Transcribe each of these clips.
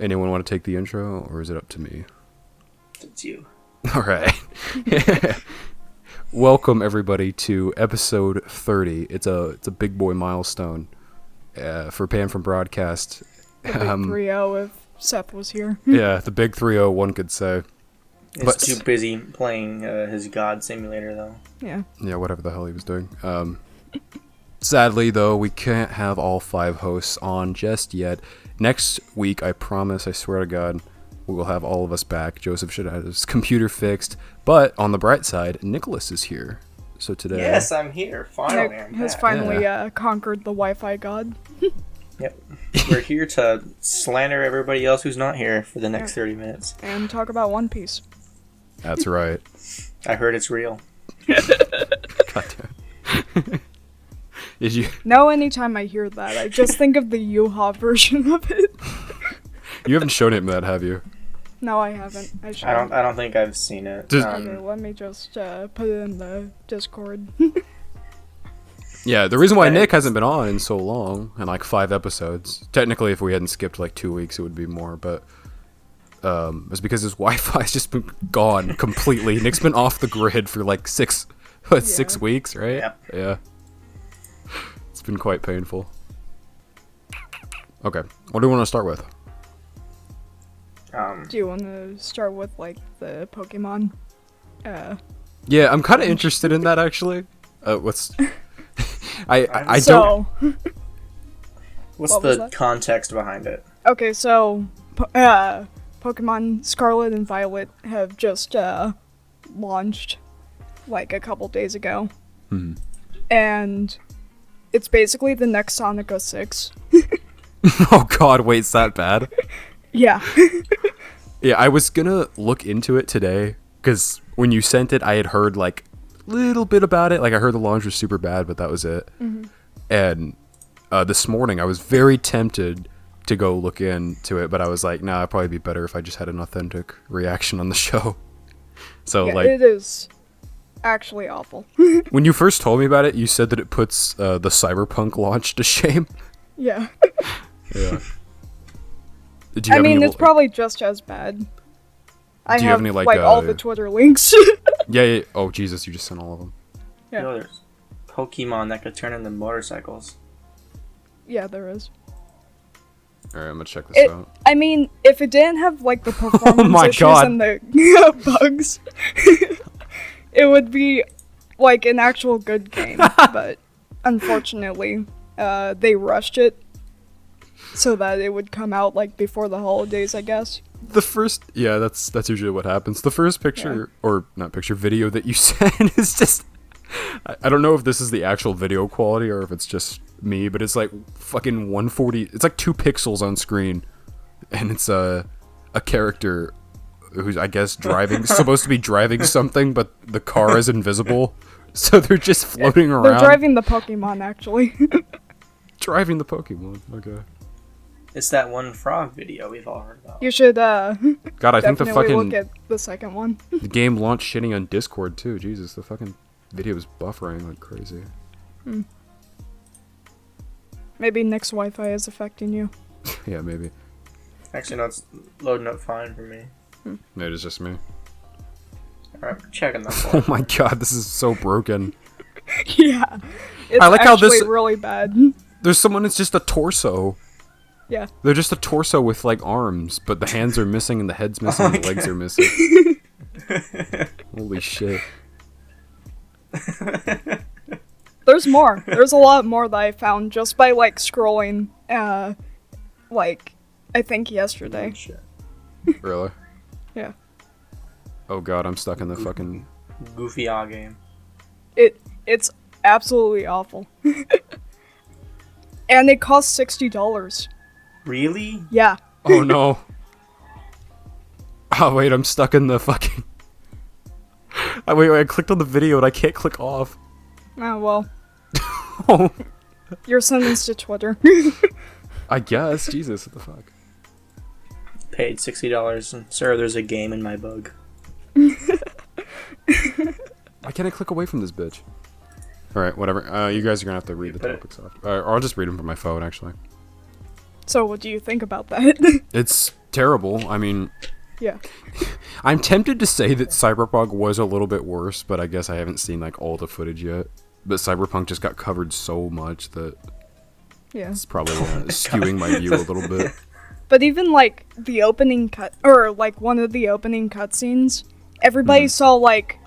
Anyone want to take the intro, or is it up to me? It's you. All right. Welcome everybody to episode 30. It's a big boy milestone for Pan from Broadcast. The big 3-0 if Seth was here. Yeah, the big 3-0, one could say. He's too busy playing his God simulator, though. Yeah, whatever the hell he was doing. Sadly, though, we can't have all 5 hosts on just yet. Next week, I promise, I swear to God, we will have all of us back. Joseph should have his computer fixed. But on the bright side, Nicholas is here. So today... Yes, I'm here. Finally, Nick I'm has back. finally conquered the Wi-Fi god. Yep. We're here to slander everybody else who's not here for the next 30 minutes. And talk about One Piece. That's right. I heard it's real. God damn. Did you... Now anytime I hear that, I just think of the Yuha version of it. You haven't shown him that, have you? No, I haven't. I should. I don't think I've seen it. Okay, let me just put it in the Discord. Yeah, the reason why Nick hasn't been on in so long, in like 5 episodes, technically if we hadn't skipped like 2 weeks it would be more, but is because his Wi-Fi's just been gone completely. Nick's been off the grid for like 6 weeks, right? Yep. Yeah. It's been quite painful. Okay, what do we want to start with? Do you want to start with like the Pokemon? Yeah, I'm kind of interested in that actually. What's... I don't... What's the context behind it? Okay, so Pokemon Scarlett and Violet have just launched like a couple days ago. Hmm. And it's basically the next Sonic 06. Oh god, wait, it's that bad? Yeah. Yeah, I was gonna look into it today, because when you sent it, I had heard, like, a little bit about it. Like, I heard the launch was super bad, but that was it. Mm-hmm. And this morning, I was very tempted to go look into it, but I was like, nah, it'd probably be better if I just had an authentic reaction on the show. So, yeah, like... it is actually awful. When you first told me about it, you said that it puts the Cyberpunk launch to shame. Yeah. Yeah. I mean, it's probably just as bad. I do you have any, like all the Twitter links. Yeah. Oh, Jesus, you just sent all of them. Yeah. You know, there's Pokemon that could turn into motorcycles. Yeah, there is. Alright, I'm gonna check this out. I mean, if it didn't have like the performance Oh my issues God. and the bugs, it would be like an actual good game. But unfortunately, they rushed it so that it would come out like before the holidays, I guess. The first, yeah, that's usually what happens. The first picture, or not picture, video that you sent is just, I don't know if this is the actual video quality or if it's just me, but it's like fucking 140, it's like 2 pixels on screen, and it's a character who's, I guess, supposed to be driving something, but the car is invisible, so they're just floating around. They're driving the Pokemon, actually. Driving the Pokemon, okay. It's that one frog video we've all heard about. You should God, I think the fucking look at the second one. the game launched shitting on Discord too. Jesus, the fucking video was buffering like crazy. Maybe Nick's Wi-Fi is affecting you. Yeah, maybe. Actually, no, it's loading up fine for me. No, it is just me. Alright, we're checking that. Oh my god, this is so broken. Yeah, it's I like how actually this- really bad. There's someone that's just a torso. Yeah. They're just a torso with like arms, but the hands are missing and the head's missing and the legs are missing. Holy shit. There's more. There's a lot more that I found just by like scrolling like I think yesterday. Shit. Really? Yeah. Oh god, I'm stuck in the fucking... Goofy game. It's absolutely awful. And it costs $60. Really? Yeah. Oh no. Oh wait, I'm stuck in the fucking... wait, I clicked on the video and I can't click off. Oh well. Oh. You're sentenced to Twitter. I guess. Jesus, what the fuck? Paid $60 and sir, there's a game in my bug. Why can't I click away from this bitch? Alright, whatever. You guys are gonna have to read the topics off. Or I'll just read them from my phone, actually. So what do you think about that? It's terrible. I mean, Yeah. I'm tempted to say that Cyberpunk was a little bit worse, but I guess I haven't seen like all the footage yet. But Cyberpunk just got covered so much that Yeah. it's probably skewing my view a little bit. But even like the opening cut, or like one of the opening cutscenes, everybody saw like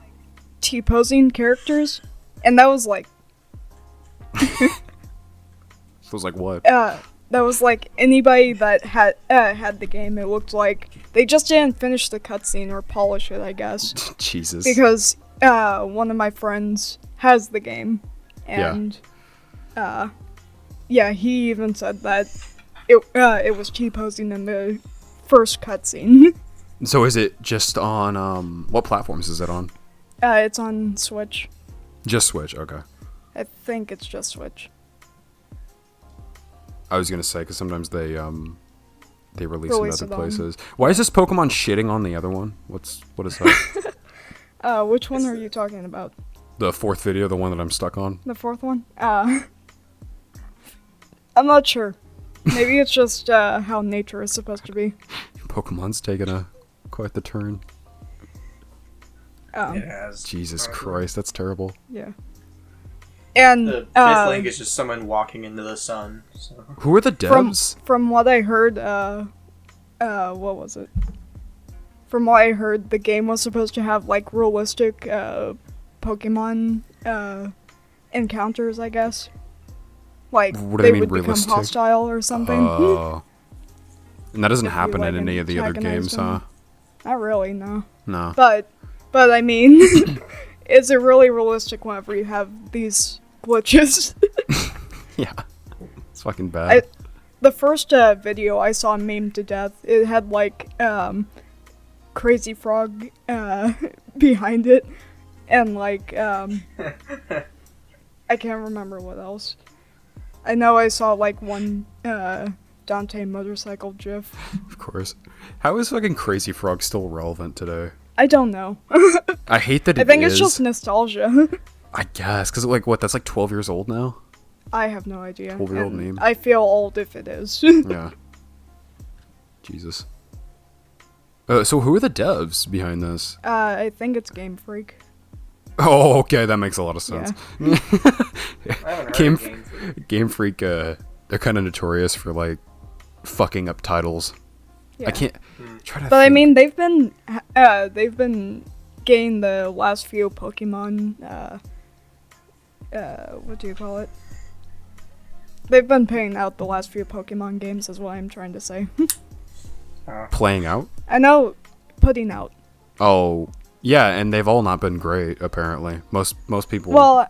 T-posing characters, and that was like, So it was like what? that was like anybody that had the game. It looked like they just didn't finish the cutscene or polish it, I guess, Jesus. because one of my friends has the game, and yeah, he even said that it was T-posing in the first cutscene. So is it just on what platforms is it on? It's on Switch. Just Switch. Okay. I think it's just Switch. I was gonna say because sometimes they release Release in it other on. places. Why is this Pokemon shitting on the other one? What is that? Which one are you talking about? The fourth video, the one that I'm stuck on. The fourth one? I'm not sure. Maybe it's just how nature is supposed to be. Pokemon's taking quite the turn. It has. Jesus Honestly. Christ, that's terrible. Yeah. And The fifth link is just someone walking into the sun. So. Who are the devs? from what I heard, what was it? From what I heard, the game was supposed to have like realistic Pokemon encounters, I guess. Like What do they they mean, would become realistic? hostile or something. Oh. And that doesn't If you, happen like, in any of the other antagonize games, them. huh? Not really, no. No. But I mean, is it really realistic whenever you have these glitches? Yeah. It's fucking bad. The first video I saw memed to death, it had like Crazy Frog behind it, and like I can't remember what else. I know I saw like one Dante motorcycle gif. Of course. How is fucking Crazy Frog still relevant today? I don't know. I hate that I it think is. it's just nostalgia. I guess, because like what? That's like 12 years old now. I have no idea. 12-year-old and meme. I feel old if it is. Yeah. Jesus. So who are the devs behind this? I think it's Game Freak. Oh, okay, that makes a lot of sense. I haven't heard Game of Game Freak. Game Freak, they're kind of notorious for like fucking up titles. Yeah. I can't try to. But I think. mean, they've been getting the last few Pokemon. What do you call it? They've been paying out the last few Pokemon games, is what I'm trying to say. Playing out. I know, putting out. Oh, yeah, and they've all not been great. Apparently, most people. Well,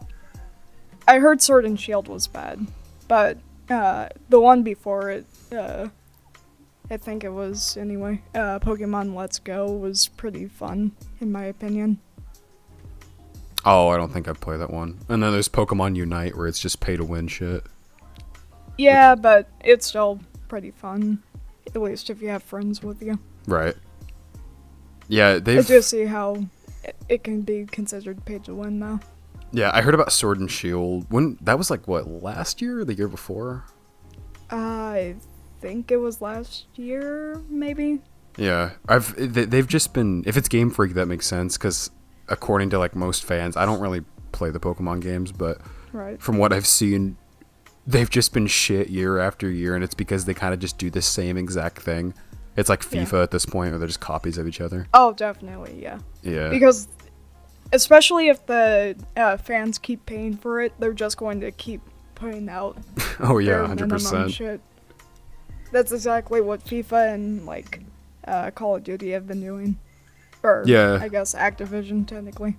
I heard Sword and Shield was bad, but the one before it, I think it was anyway. Pokemon Let's Go was pretty fun, in my opinion. Oh, I don't think I'd play that one. And then there's Pokemon Unite, where it's just pay to win shit. Yeah, but it's still pretty fun. At least if you have friends with you. Right. Yeah, I they've. do see how it can be considered pay to win, though. Yeah, I heard about Sword and Shield. When that was like what, last year or the year before? I think it was last year, maybe. Yeah, they've just been. If it's Game Freak, that makes sense because according to like most fans, I don't really play the Pokemon games, but Right. from what I've seen, they've just been shit year after year, and it's because they kind of just do the same exact thing. It's like Yeah. FIFA at this point, where they're just copies of each other. Oh, definitely, yeah. Yeah. Because, especially if the fans keep paying for it, they're just going to keep putting out Oh yeah, bare minimum 100%. shit. That's exactly what FIFA and like Call of Duty have been doing. Or Yeah. I guess Activision technically.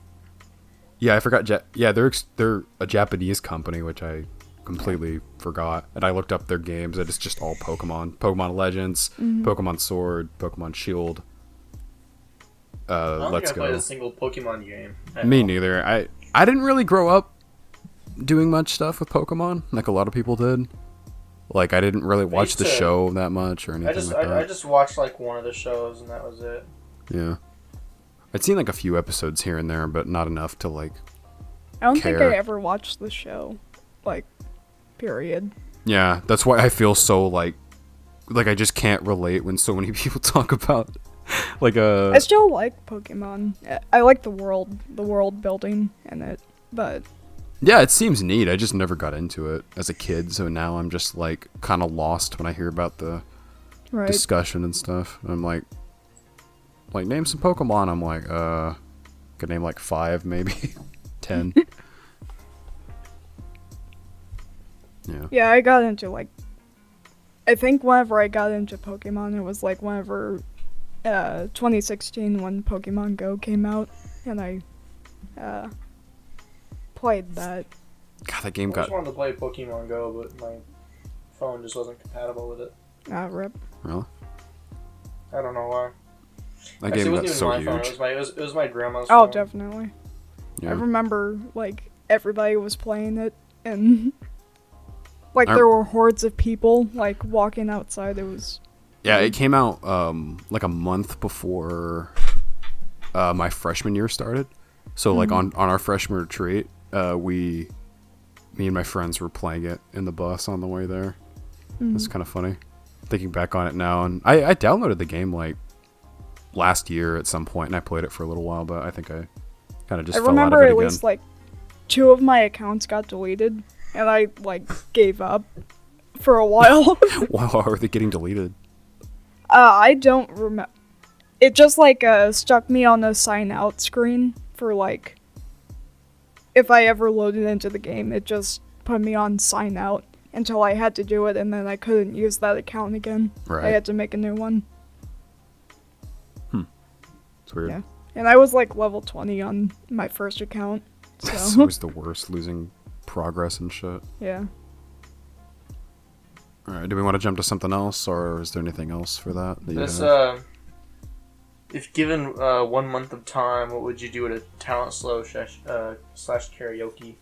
Yeah, I forgot. Yeah, they're a Japanese company, which I completely forgot. And I looked up their games, and it's just all Pokemon, Pokemon Legends, Pokemon Sword, Pokemon Shield. I don't Let's think I played go. a single Pokemon game. Me neither. I didn't really grow up doing much stuff with Pokemon, like a lot of people did. Like I didn't really watch used the to- show that much or anything like that. I just watched like one of the shows and that was it. Yeah. I'd seen like a few episodes here and there, but not enough to like. I don't think Care. I ever watched the show. Like, period. Yeah, that's why I feel so like like I just can't relate when so many people talk about like I still like Pokemon. I like the world building in it, but yeah, it seems neat. I just never got into it as a kid, so now I'm just like kind of lost when I hear about the right. discussion and stuff. I'm like name some Pokemon. I'm like, could name like 5 maybe, 10. Yeah. Yeah, I got into like. I think whenever I got into Pokemon, it was like whenever 2016 when Pokemon Go came out, and I played that. God, that game I got. just wanted to play Pokemon Go, but my phone just wasn't compatible with it. Rip. Really? I don't know why. That Actually, game it got wasn't so even my huge. phone. It was my grandma's Oh, phone. definitely. Yeah. I remember like everybody was playing it, and like I- there were hordes of people like walking outside. It was. Yeah, it came out like a month before my freshman year started. So like on our freshman retreat, me and my friends were playing it in the bus on the way there. It's kind of funny thinking back on it now. And I downloaded the game like last year at some point, and I played it for a little while, but I think I kind of just I fell out remember of it at again. least like 2 of my accounts got deleted, and I like gave up for a while. Wow, are they getting deleted? I don't remember. It just like stuck me on the sign out screen for like. If I ever loaded into the game, it just put me on sign out until I had to do it, and then I couldn't use that account again. Right. I had to make a new one. It's weird. Yeah. And I was like level 20 on my first account. It's So, always the worst, losing progress and shit. yeah. Alright, do we want to jump to something else, or is there anything else for that you This have? if given 1 month of time, what would you do at a talent slow slash karaoke?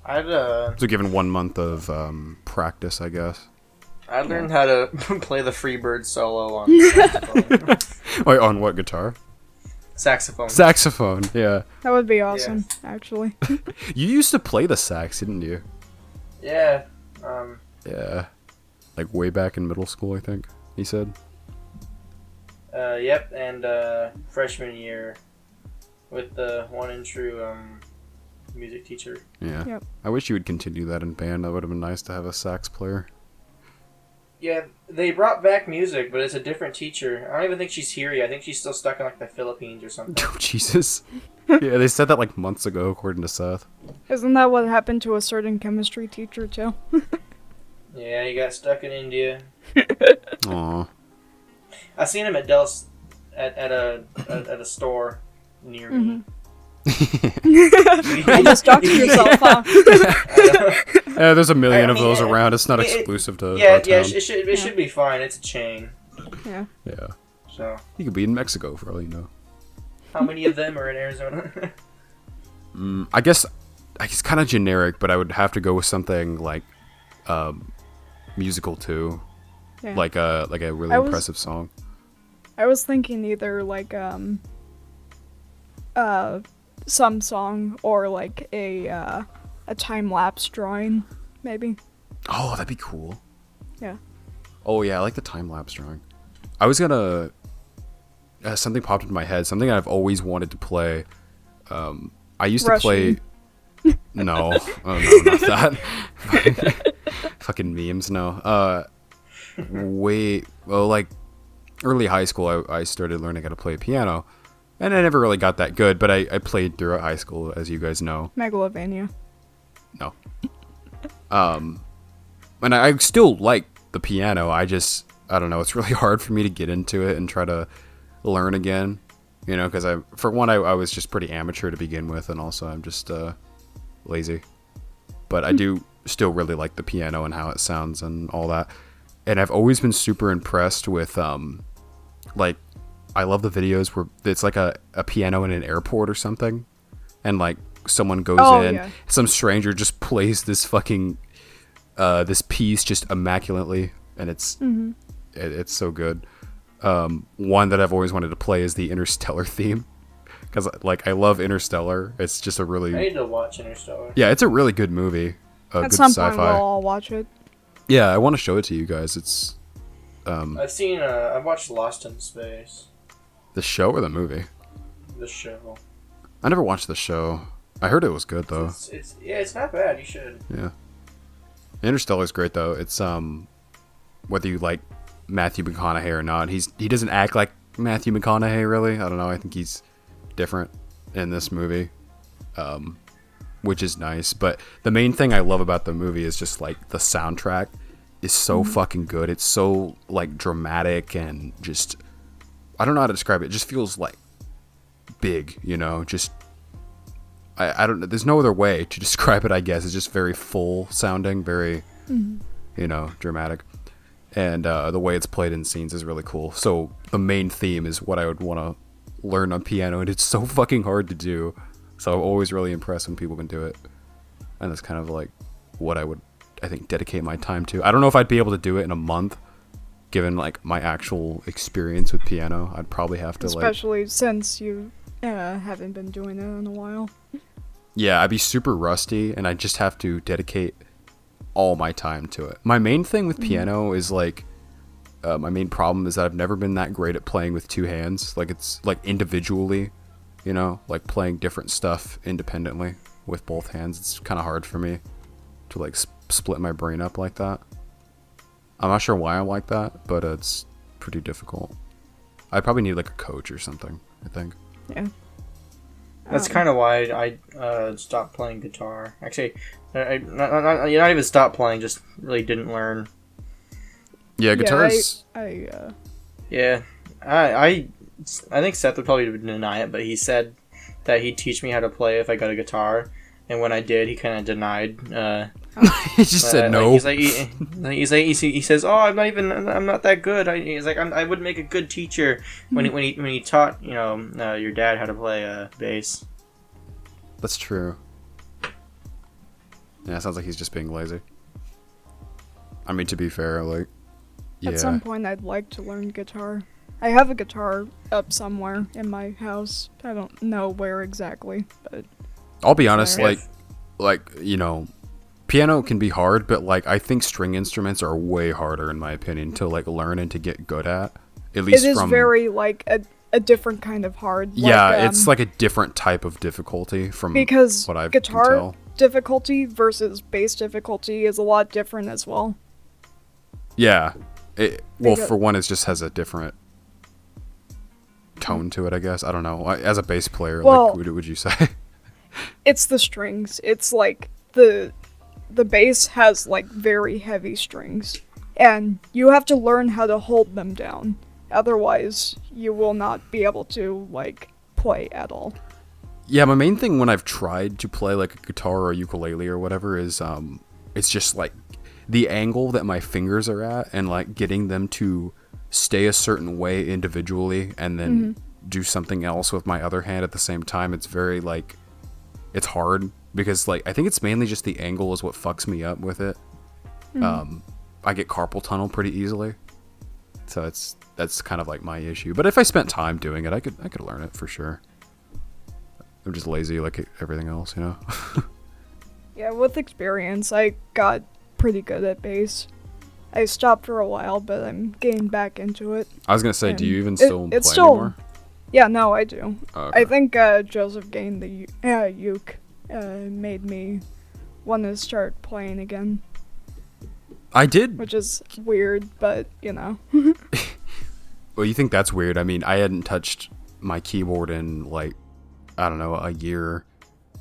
I'd So given 1 month of practice, I guess. I'd learn how to play the Freebird solo on saxophone. Wait, on what guitar? Saxophone. Saxophone, yeah. That would be awesome, actually. You used to play the sax, didn't you? Yeah. Yeah. Like way back in middle school, I think, he said. Yep, and freshman year with the one and true music teacher. Yeah. Yep. I wish you would continue that in band. That would have been nice to have a sax player. Yeah, they brought back music, but it's a different teacher. I don't even think she's here yet. I think she's still stuck in like the Philippines or something. Oh, Jesus. Yeah, they said that like months ago, according to Seth. Isn't that what happened to a certain chemistry teacher, too? Yeah, he got stuck in India. Aw. I seen him at Dell's at a store near me. You just talked to yourself, huh? Yeah, there's a million I of mean, those around. It's not it- exclusive to Yeah, our yeah, town. it should be fine. It's a chain. Yeah. Yeah. So, You could be in Mexico for all you know. how many of them are in Arizona? I guess kind of generic, but I would have to go with something like musical too. Yeah. Like a really I was- impressive song. I was thinking either like some song or like a time lapse drawing, maybe. Oh, that'd be cool. Yeah. Oh yeah, I like the time lapse drawing. I was gonna something popped into my head. Something I've always wanted to play. I used to play. No, oh no, not that. Fucking memes, no. Like early high school, I started learning how to play piano, and I never really got that good. But I played throughout high school, as you guys know. Megalovania. No. And I still like the piano. I don't know. It's really hard for me to get into it and try to learn again. You know, because I was just pretty amateur to begin with, and also I'm just lazy. But I do still really like the piano and how it sounds and all that. And I've always been super impressed with, like, I love the videos where it's like a piano in an airport or something, and like someone goes in, yeah. some stranger just plays this fucking this piece just immaculately, and it's so good. One that I've always wanted to play is the Interstellar theme, because like I love Interstellar. It's just a I really need to watch Interstellar. it's a really good movie. At Good some sci-fi. point, we'll all watch it. Yeah, I want to show it to you guys. It's I've watched Lost in Space. the show or the movie. The show. I never watched the show. I heard it was good though. It's not bad. You should. Yeah. Interstellar's great though. It's whether you like Matthew McConaughey or not, he doesn't act like Matthew McConaughey really. I don't know. I think he's different in this movie, which is nice. But the main thing I love about the movie is just like the soundtrack is so fucking good. It's so like dramatic and just I don't know how to describe it. It just feels like big, you know. Just I don't know. There's no other way to describe it. I guess it's just very full sounding, very you know, dramatic. And the way it's played in scenes is really cool. So the main theme is what I would want to learn on piano, and it's so fucking hard to do. So I'm always really impressed when people can do it. And that's kind of like what I would, I think, dedicate my time to. I don't know if I'd be able to do it in a month, given like my actual experience with piano. I'd probably have to especially since you haven't been doing it in a while. Yeah, I'd be super rusty, and I'd just have to dedicate all my time to it. My main thing with piano is like my main problem is that I've never been that great at playing with two hands. Like it's like individually, you know, like playing different stuff independently with both hands. It's kind of hard for me to like split my brain up like that. I'm not sure why I'm like that, but it's pretty difficult. I probably need like a coach or something, I think. Yeah. That's kind of why I stopped playing guitar. Actually, not even stopped playing, just really didn't learn. Yeah, guitars. Yeah, I think Seth would probably deny it, but he said that he'd teach me how to play if I got a guitar, and when I did, he kind of denied. He just said no. He says, "Oh, I'm not that good." He's like, I would make a good teacher when he taught your dad how to play bass. That's true. Yeah, it sounds like he's just being lazy. I mean, to be fair, like, yeah. At some point, I'd like to learn guitar. I have a guitar up somewhere in my house. I don't know where exactly, but I'll be honest, like you know, piano can be hard, but like I think string instruments are way harder in my opinion to like learn and to get good at. At least it is very like a different kind of hard. Yeah, like, it's like a different type of difficulty from because what I guitar can tell. Difficulty versus bass difficulty is a lot different as well. Yeah, well, for one, it just has a different tone to it, I guess. I don't know. As a bass player, like, what would you say? It's the strings. It's like the bass has like very heavy strings, and you have to learn how to hold them down. Otherwise, you will not be able to like play at all. Yeah, my main thing when I've tried to play like a guitar or a ukulele or whatever is it's just like the angle that my fingers are at and like getting them to stay a certain way individually and then do something else with my other hand at the same time. It's very like it's hard because like I think it's mainly just the angle is what fucks me up with it. I get carpal tunnel pretty easily. So that's kind of like my issue. But if I spent time doing it, I could learn it for sure. I'm just lazy like everything else, you know? Yeah, with experience, I got pretty good at bass. I stopped for a while, but I'm getting back into it. I was going to say, do you even still play anymore? Yeah, no, I do. Oh, okay. I think Joseph gained the uke made me want to start playing again. I did. Which is weird, but, you know. Well, you think that's weird? I mean, I hadn't touched my keyboard in, like, I don't know, a year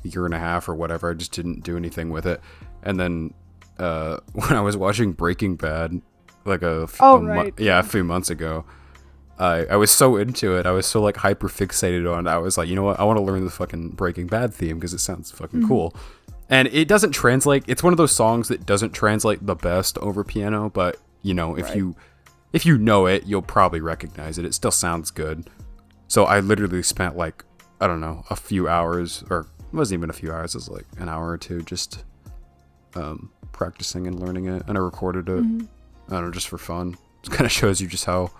and a half or whatever. I just didn't do anything with it. And then when I was watching Breaking Bad, like a few months ago, I was so into it. I was so like hyper fixated on it. I was like, you know what? I want to learn the fucking Breaking Bad theme because it sounds fucking cool. And it doesn't translate. It's one of those songs that doesn't translate the best over piano, but you know, if you know it, you'll probably recognize it. It still sounds good. So I literally spent like, I don't know, a few hours, or it wasn't even a few hours, it was like an hour or two just practicing and learning it. And I recorded it, I don't know, just for fun. It kind of shows you just how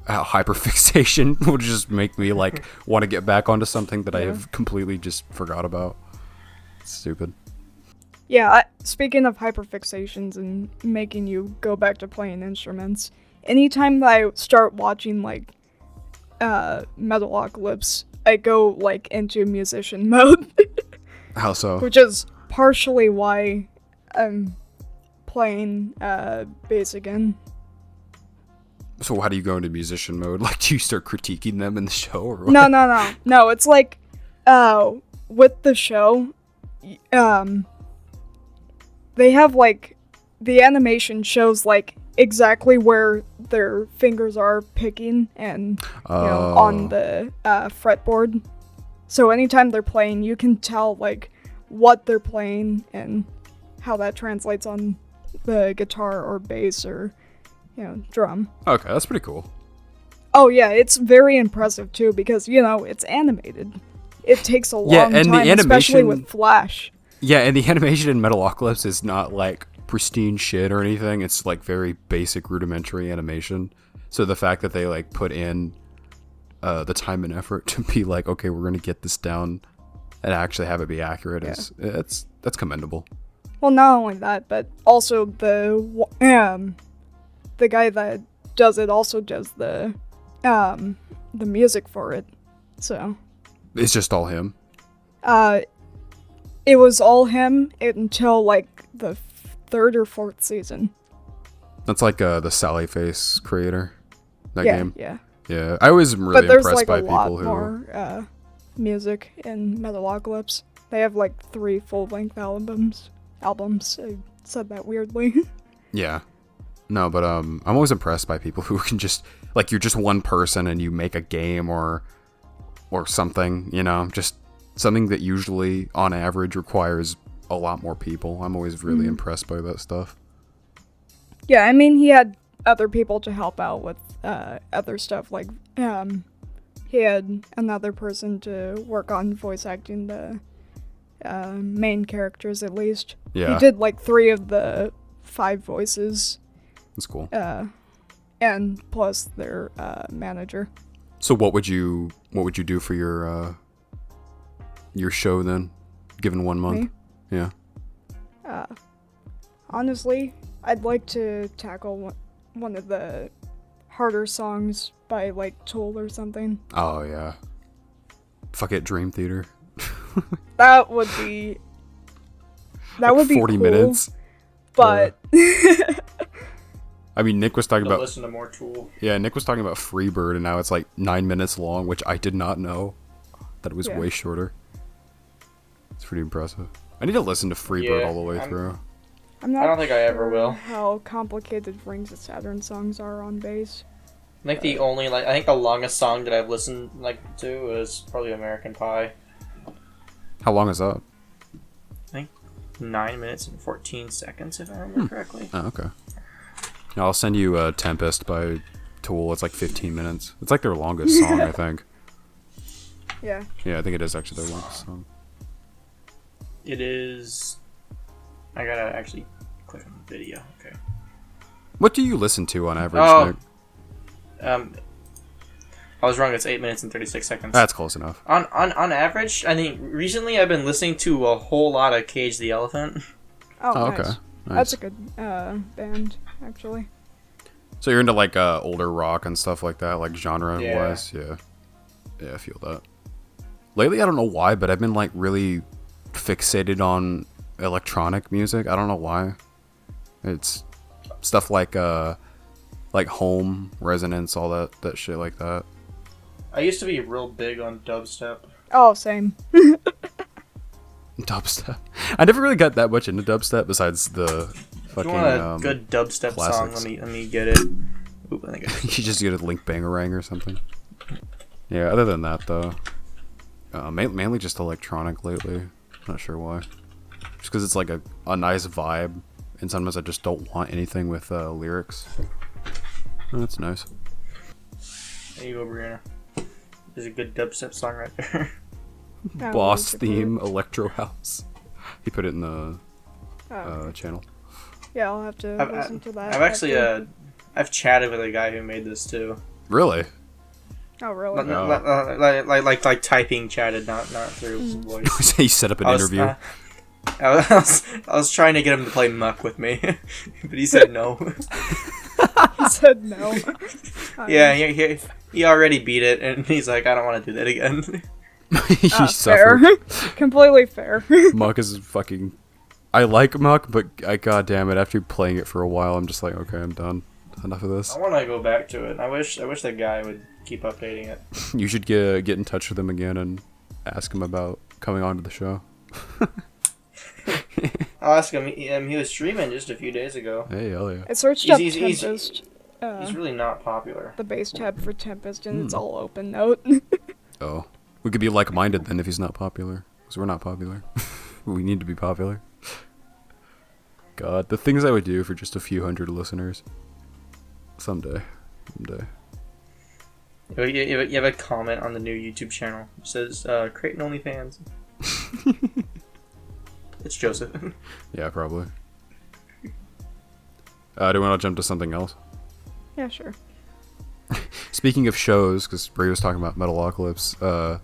hyperfixation will just make me like want to get back onto something that I have completely just forgot about. It's stupid. Yeah, speaking of hyperfixations and making you go back to playing instruments, anytime that I start watching, like, Metalocalypse, I go, like, into musician mode. How so? Which is partially why I'm playing, bass again. So how do you go into musician mode? Like, do you start critiquing them in the show, or what? No, it's like, with the show, they have, like, the animation shows, like, exactly where their fingers are picking and, on the, fretboard. So anytime they're playing, you can tell, like, what they're playing and how that translates on the guitar or bass or, drum. Okay, that's pretty cool. Oh yeah, it's very impressive too because, it's animated. It takes a long and time, the animation, especially with Flash. Yeah, and the animation in Metalocalypse is not, like, pristine shit or anything. It's, like, very basic, rudimentary animation. So the fact that they, like, put in the time and effort to be like, okay, we're going to get this down and actually have it be accurate that's commendable. Well, not only that, but also the guy that does it also does the music for it. So It's just all him? It was all him until, like, the third or fourth season. That's like the Sally Face creator. That game. Yeah. I was really but there's, impressed like, by a people lot who more music in Metalocalypse. They have, like, 3 full-length albums. I said that weirdly. Yeah. No, but I'm always impressed by people who can just, like, you're just one person and you make a game or something, just something that usually on average requires a lot more people. I'm always really impressed by that stuff. Yeah, I mean, he had other people to help out with other stuff, like he had another person to work on voice acting the main characters, at least. Yeah. He did, like, 3 of the 5 voices. That's cool. And plus their manager. So what would you do for your show then, given 1 month? Me? Yeah. Honestly, I'd like to tackle one of the harder songs by, like, Tool or something. Oh yeah. Fuck it, Dream Theater. That would be. That would be 40 cool, minutes. But. I mean, Nick was talking about. Listen to more Tool. Yeah, Nick was talking about Freebird, and now it's like 9 minutes long, which I did not know that it was way shorter. It's pretty impressive. I need to listen to Freebird all the way through. I don't think I ever will. How complicated Rings of Saturn songs are on bass. I think I think the longest song that I've listened to is probably American Pie. How long is that? I think 9 minutes and 14 seconds, if I remember correctly. Oh, okay. I'll send you Tempest by Tool. It's like 15 minutes. It's like their longest song, I think. Yeah. Yeah, I think it is actually their longest song. It is. I gotta actually click on the video. Okay. What do you listen to on average, Nick? I was wrong. It's 8 minutes and 36 seconds. That's close enough. On average, I think recently I've been listening to a whole lot of Cage the Elephant. Oh, nice. Okay. Nice. That's a good band, actually. So you're into, like, older rock and stuff like that, like genre-wise? Yeah. Yeah, I feel that. Lately, I don't know why, but I've been, like, really fixated on electronic music. I don't know why. It's stuff like Home, Resonance, all that shit like that. I used to be real big on dubstep. Oh, same. Dubstep. I never really got that much into dubstep besides the fucking. If you want a good dubstep classics. song, let me get it. Oop, I think You just get a Link Bangarang or something. Yeah, other than that though, mainly just electronic lately. Not sure why. Just because it's like a nice vibe, and sometimes I just don't want anything with lyrics. Oh, that's nice. There you go, Breanna. There's a good dubstep song right there. Boss theme, Electro House. He put it in the channel. Yeah, I'll have to listen to that. I've actually I've chatted with a guy who made this too. Really? Oh, really? Like typing chatted, not through voice. He set up an interview. I was trying to get him to play Muck with me, but he said no. He said no. Yeah, he already beat it, and he's like, I don't want to do that again. You Fair. suffer. Completely fair. Muck is fucking. I like Muck, but god damn it, after playing it for a while, I'm just like, okay, I'm done. Enough of this. I want to go back to it. I wish that guy would keep updating it. You should get in touch with him again and ask him about coming on to the show. I'll ask him. He was streaming just a few days ago. Hey, hell yeah. I searched He's- up he's- Tempest. He's really not popular. The base tab for Tempest, and it's all open note. Oh. We could be like-minded then if he's not popular. Because we're not popular. We need to be popular. God, the things I would do for just a few hundred listeners. Someday. You have a comment on the new YouTube channel. It says, Creighton OnlyFans. It's Joseph. Yeah, probably. Do we want to jump to something else? Yeah, sure. Speaking of shows, because Bray was talking about Metalocalypse,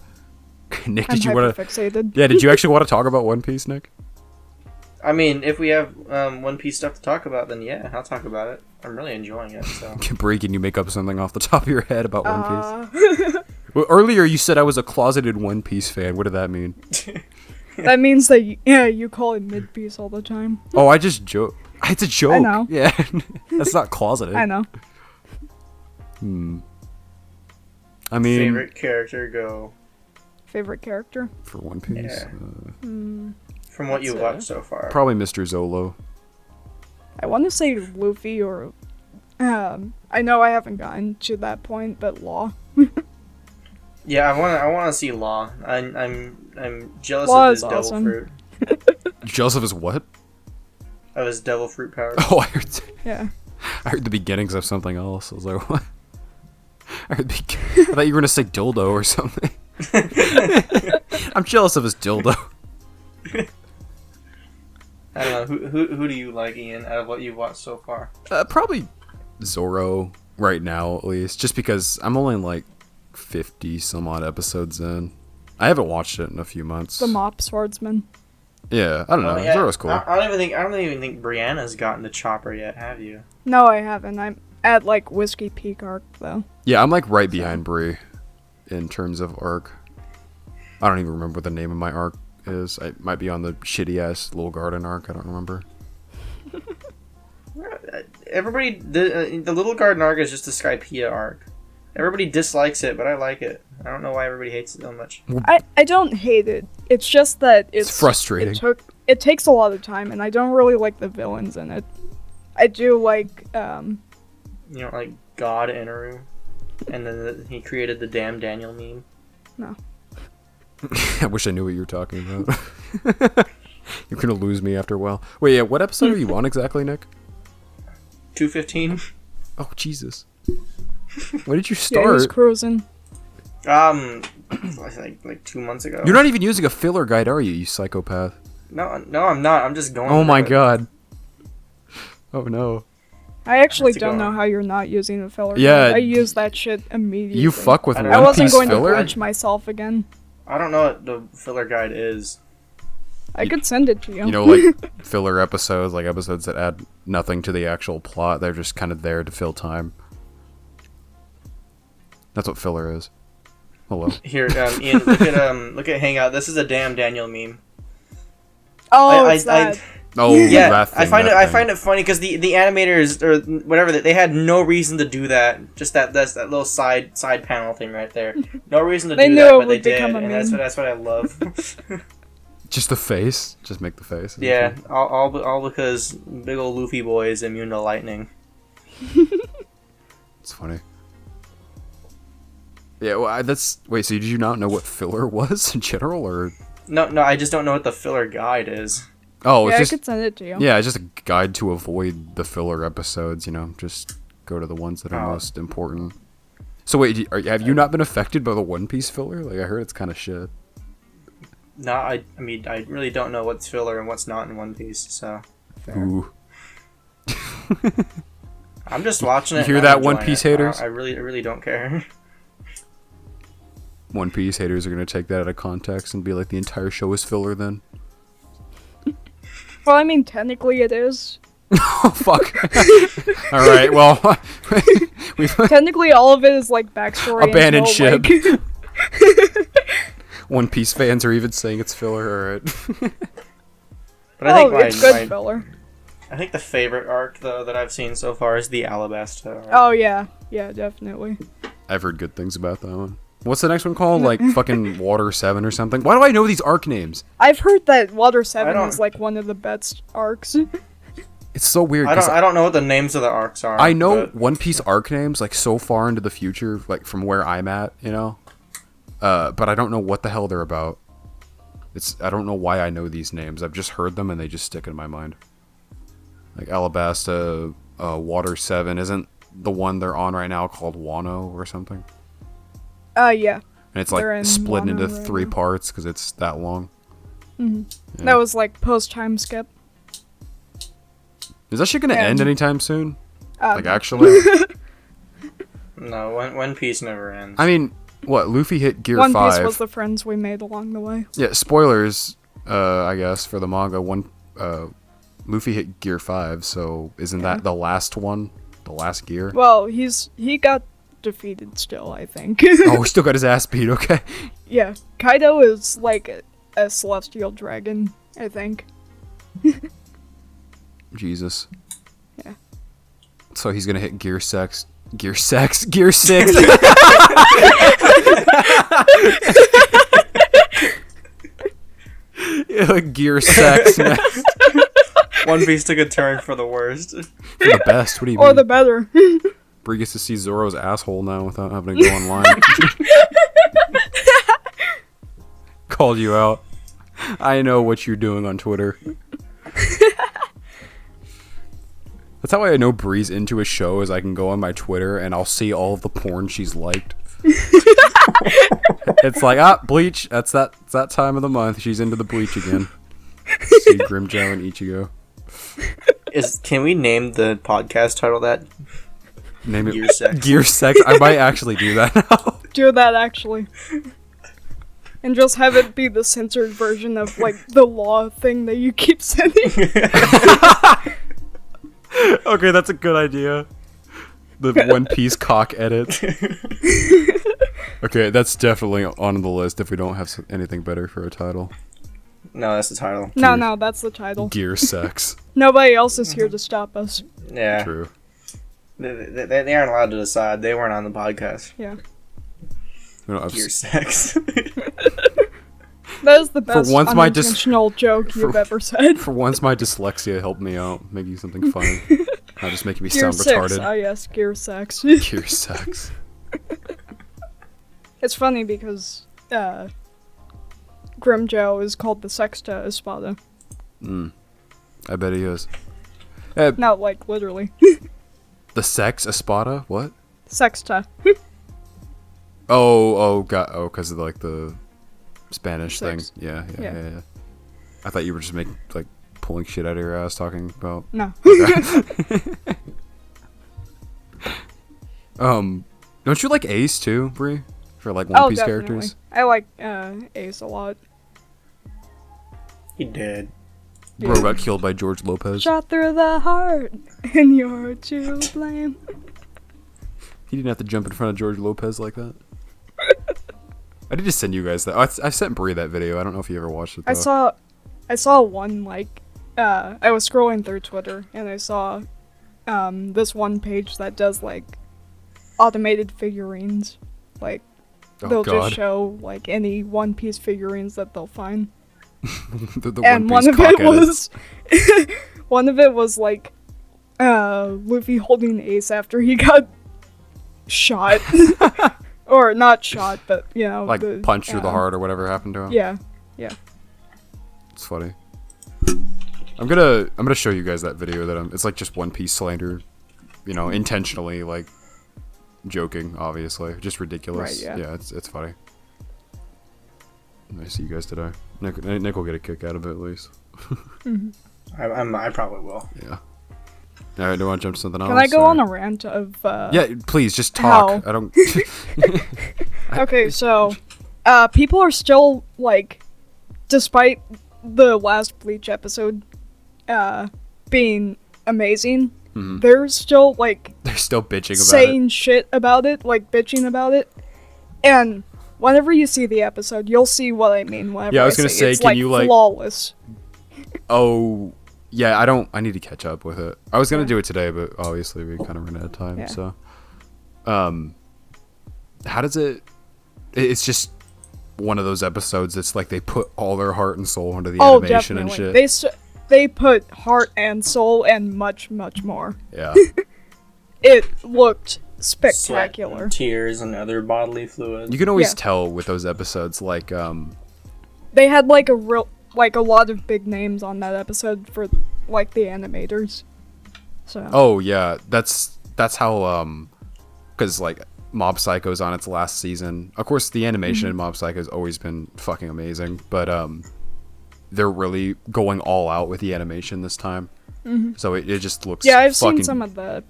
Nick, I'm did you want to... hyperfixated. Yeah, did you actually want to talk about One Piece, Nick? I mean, if we have One Piece stuff to talk about, then yeah, I'll talk about it. I'm really enjoying it, so... Bray, can you make up something off the top of your head about One Piece? Uh, Well, earlier you said I was a closeted One Piece fan. What did that mean? that means that you call it mid-piece all the time. Oh, I just joke. It's a joke. I know. Yeah, that's not closeted. I know. I mean, Favorite character, go. Favorite character? for One Piece, Yeah. Hmm. From what you That's watched so far. probably Mr. Zolo. I want to say Luffy or... I know I haven't gotten to that point, but Law. Yeah, I want to see Law. I'm jealous Law of his is devil awesome. fruit. Joseph is what? Of his devil fruit powers. Oh, Yeah. I heard the beginnings of something else. I was like, what? I thought you were gonna say dildo or something. I'm jealous of his dildo. I don't know. Who do you like, Ian, out of what you've watched so far? Probably Zoro right now, at least, just because I'm only like 50 some odd episodes in. I haven't watched it in a few months. The Mop Swordsman. Yeah, I don't know. Oh, yeah. Zoro's cool. I don't even think Breanna's gotten the chopper yet. Have you? No, I haven't. I'm at like Whiskey Peak arc though. Yeah, I'm like right behind Bree in terms of arc. I don't even remember what the name of my arc is. I might be on the shitty ass Little Garden arc. I don't remember. Everybody, the Little Garden arc is just the Skypiea arc. Everybody dislikes it, but I like it. I don't know why everybody hates it so much. I don't hate it. It's just that It's frustrating. It takes a lot of time, and I don't really like the villains in it. I do like You know, like God Inaru, and then he created the damn Daniel meme. no. I wish I knew what you were talking about. You're gonna lose me after a while. Wait, yeah, what episode are you on exactly, Nick? 215. Oh, Jesus. When did you Yeah, he's start? cruising. Like 2 months ago. You're not even using a filler guide, are you, you psychopath? No, I'm not. I'm just going. Oh my through it. god. Oh no. I actually Have to don't go know on. how you're not using the filler. Yeah. I use that shit immediately. You fuck with I One don't I know. wasn't Piece going to filler? glitch myself again. I don't know what the filler guide is. I could send it to you. You know, like filler episodes, like episodes that add nothing to the actual plot. They're just kind of there to fill time. That's what filler is. Hello. Here, Ian, look at Hangout. This is a damn Daniel meme. oh, I- it's I- that. Oh, Yeah, that thing, I find it funny because the animators or whatever they had no reason to do that. Just that little side panel thing right there. No reason to They do knew that, it but they would did, become a and meme. that's what I love. Just the face. Just make the face. Yeah, all because big old Luffy boy is immune to lightning. It's funny. Yeah, well, wait, so did you not know what filler was in general, or? No, I just don't know what the filler guide is. Oh, Yeah, I it's could just, send it to you. yeah, it's just a guide to avoid the filler episodes, you know, just go to the ones that are Oh. most important. So wait, have you not been affected by the One Piece filler? Like, I heard it's kind of shit. No, I mean, I really don't know what's filler and what's not in One Piece, so. Ooh. I'm just watching it. You hear and I'm that, One enjoying Piece it. haters? I really don't care. One Piece haters are going to take that out of context and be like, the entire show is filler then. Well, I mean, technically it is. Oh, fuck. Alright, well, we've Technically, all of it is like backstory. abandoned until, ship. Like... One Piece fans are even saying it's filler, alright. But I think it's good filler. I think the favorite arc though that I've seen so far is the Alabasta arc. Oh yeah, definitely. I've heard good things about that one. What's the next one called? Like fucking Water 7 or something? Why do I know these arc names? I've heard that Water 7 is like one of the best arcs. It's so weird. I don't know what the names of the arcs are. I know One Piece arc names like so far into the future, like from where I'm at, you know. But I don't know what the hell they're about. I don't know why I know these names. I've just heard them and they just stick in my mind. Like Alabasta, Water 7 isn't the one they're on right now called Wano or something. Yeah. And it's like split Wano into right 3 now. parts because it's that long. Mm-hmm. Yeah. That was like post time skip. Is that shit gonna end anytime soon? Like No. actually? No, One Piece never ends. I mean, what? Luffy hit Gear One 5. Piece was the friends we made along the way. Yeah, spoilers, I guess, for the manga. Luffy hit Gear 5, so isn't that the last one? The last gear? Well, he got defeated still, I think. Oh, he still got his ass beat, okay. Yeah, Kaido is like a celestial dragon, I think. Jesus. Yeah. So he's gonna hit Gear 6. Gear 6? Gear 6! Yeah, Gear 6 next. One Piece took a turn for the worst. For the best, what do you Or mean? the better. Bree gets to see Zoro's asshole now without having to go online. Called you out. I know what you're doing on Twitter. That's how I know Bree's into a show, is I can go on my Twitter and I'll see all of the porn she's liked. It's like, Bleach, that's that time of the month. She's into the Bleach again. See Grimjow and Ichigo. Can we name the podcast title that? Name it Gear Sex. Gear Sex. I might actually do that now. Do that, actually. And just have it be the censored version of, like, the law thing that you keep sending. Okay, that's a good idea. The One Piece cock edit. Okay, that's definitely on the list if we don't have anything better for a title. No, that's the title. No, that's the title. Gear Sex. Nobody else is here to stop us. Yeah. True. They aren't allowed to decide. They weren't on the podcast. Yeah. We don't have Gear Sex. That is the best once unintentional joke you've ever said. For once, my dyslexia helped me out, making something funny. Not just making me Gear sound 6. retarded. Oh yes, Gear 6. Gear Sex. It's funny because Grimjow is called the Sexta Espada. I bet he is. Not like literally. The Sex Espada? What? Sexta. Because of like the Spanish Six. thing. Yeah. I thought you were just pulling shit out of your ass talking about. No. Don't you like Ace too, Bree? For like One Piece definitely. characters? I like Ace a lot. He did. Bro got killed by George Lopez. Shot through the heart, and you're to blame. He didn't have to jump in front of George Lopez like that. I did just send you guys that. I sent Bree that video. I don't know if you ever watched it though. I saw one, I was scrolling through Twitter, and I saw this one page that does, automated figurines. They'll just show, any One Piece figurines that they'll find. the And One one Piece of it cock edits. was... one of it was, Luffy holding Ace after he got shot. Or not shot, but, Punched through the heart or whatever happened to him. Yeah. It's funny. I'm gonna show you guys that video it's just One Piece slander, intentionally joking, obviously, just ridiculous. Right, yeah. Yeah, it's funny. I see you guys today. Nick will get a kick out of it at least. I probably will. Yeah. All right, do you want to jump to something else? Can I go on a rant of... Yeah, please, just talk. How? I don't... Okay, so, people are still, despite the last Bleach episode, being amazing, they're still like They're still bitching about saying shit about it, like bitching about it. And whenever you see the episode, you'll see what I mean. Whenever Yeah, I was gonna say, it's can you, like- flawless? it. Oh, yeah, I need to catch up with it. I was gonna do it today, but obviously we kind of ran out of time. Yeah. So, how does it? It's just one of those episodes that's like they put all their heart and soul into the animation and shit. They put heart and soul and much, much more. Yeah. It looked Sweat, spectacular. and tears, and other bodily fluids. You can always Yeah. tell with those episodes, like, They had like a lot of big names on that episode for like the animators. So oh yeah, that's how, because like Mob Psycho's on its last season. Of course, the animation in Mob Psycho has always been fucking amazing, but they're really going all out with the animation this time. So it just looks I've fucking... seen some of the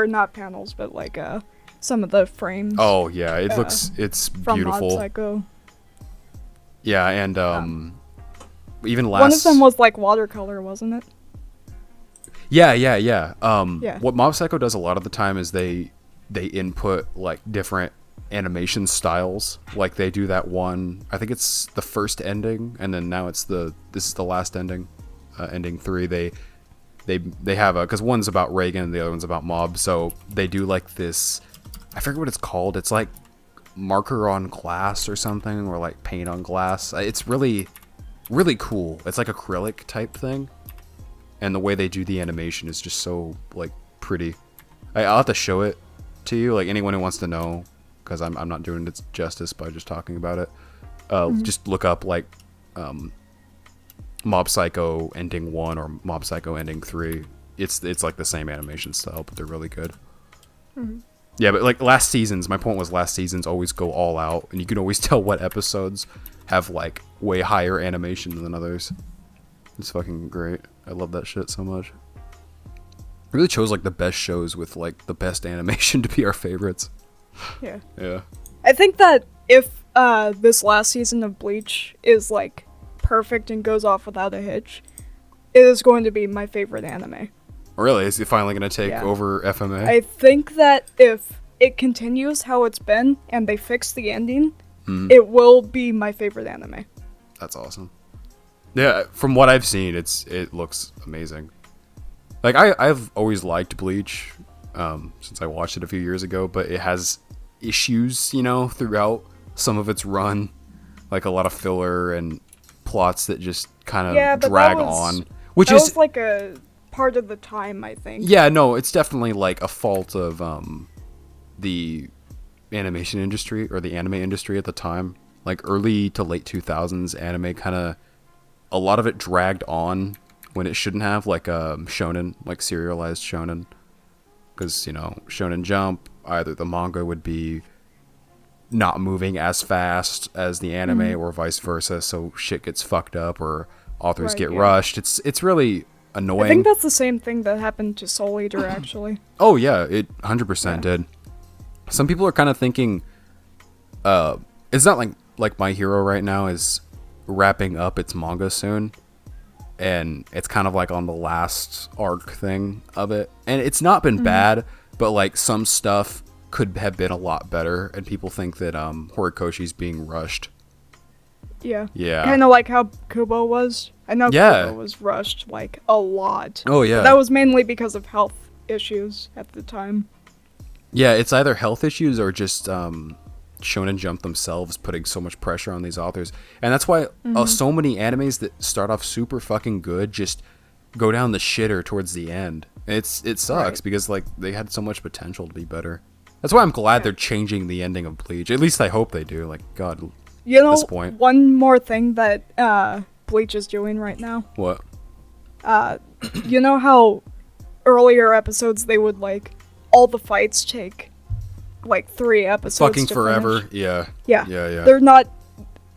not panels, but like some of the frames. Oh yeah, it's from beautiful. Mob Psycho. Yeah, and even last One of them was like watercolor, wasn't it? Yeah. Yeah. What Mob Psycho does a lot of the time is they input like different animation styles. Like they do that one, I think it's the first ending, and then now this is the last ending, ending 3. They have because one's about Reagan and the other one's about Mob, so they do like this, I forget what it's called. It's like marker on glass or something, or like paint on glass. It's really, really cool. It's like acrylic type thing, and the way they do the animation is just so like pretty. I'll have to show it to you, like anyone who wants to know, because I'm not doing it justice by just talking about it. Just look up like Mob Psycho ending 1 or Mob Psycho ending 3. It's like the same animation style, but they're really good. Yeah, but like my point was last seasons always go all out, and you can always tell what episodes have like way higher animation than others. It's fucking great. I love that shit so much. We really chose like the best shows with like the best animation to be our favorites. Yeah. Yeah. I think that if this last season of Bleach is like perfect and goes off without a hitch, it is going to be my favorite anime. Really? Is it finally going to take Yeah. over FMA? I think that if it continues how it's been and they fix the ending, it will be my favorite anime. That's awesome. Yeah, from what I've seen, it looks amazing. Like I've always liked Bleach since I watched it a few years ago, but it has issues, throughout some of its run, like a lot of filler and plots that just kind of drag on, which that is was like a part of the time, I think. Yeah, no, it's definitely like a fault of the animation industry or the anime industry at the time. Like early to late 2000s anime kind of, a lot of it dragged on when it shouldn't have, like shonen, like serialized shonen. Because, Shonen Jump, either the manga would be not moving as fast as the anime or vice versa, so shit gets fucked up or authors get rushed. It's really annoying. I think that's the same thing that happened to Soul Eater, actually. Oh yeah, it 100% did. Some people are kind of thinking, it's not like My Hero right now is wrapping up its manga soon, and it's kind of like on the last arc thing of it, and it's not been bad, but like some stuff could have been a lot better, and people think that Horikoshi's being rushed. Yeah. Yeah. Kind of like how Kubo was. I know Yeah. Kubo was rushed, like, a lot. Oh yeah. But that was mainly because of health issues at the time. Yeah, it's either health issues or just Shonen Jump themselves putting so much pressure on these authors. And that's why so many animes that start off super fucking good just go down the shitter towards the end. It sucks because like they had so much potential to be better. That's why I'm glad they're changing the ending of Bleach. At least I hope they do. Like, God, You know, this point. one more thing that Bleach is doing right now? What? You know how earlier episodes they would, like, all the fights take, like, 3 episodes Fucking to forever. finish? Yeah. Yeah. Yeah. They're not...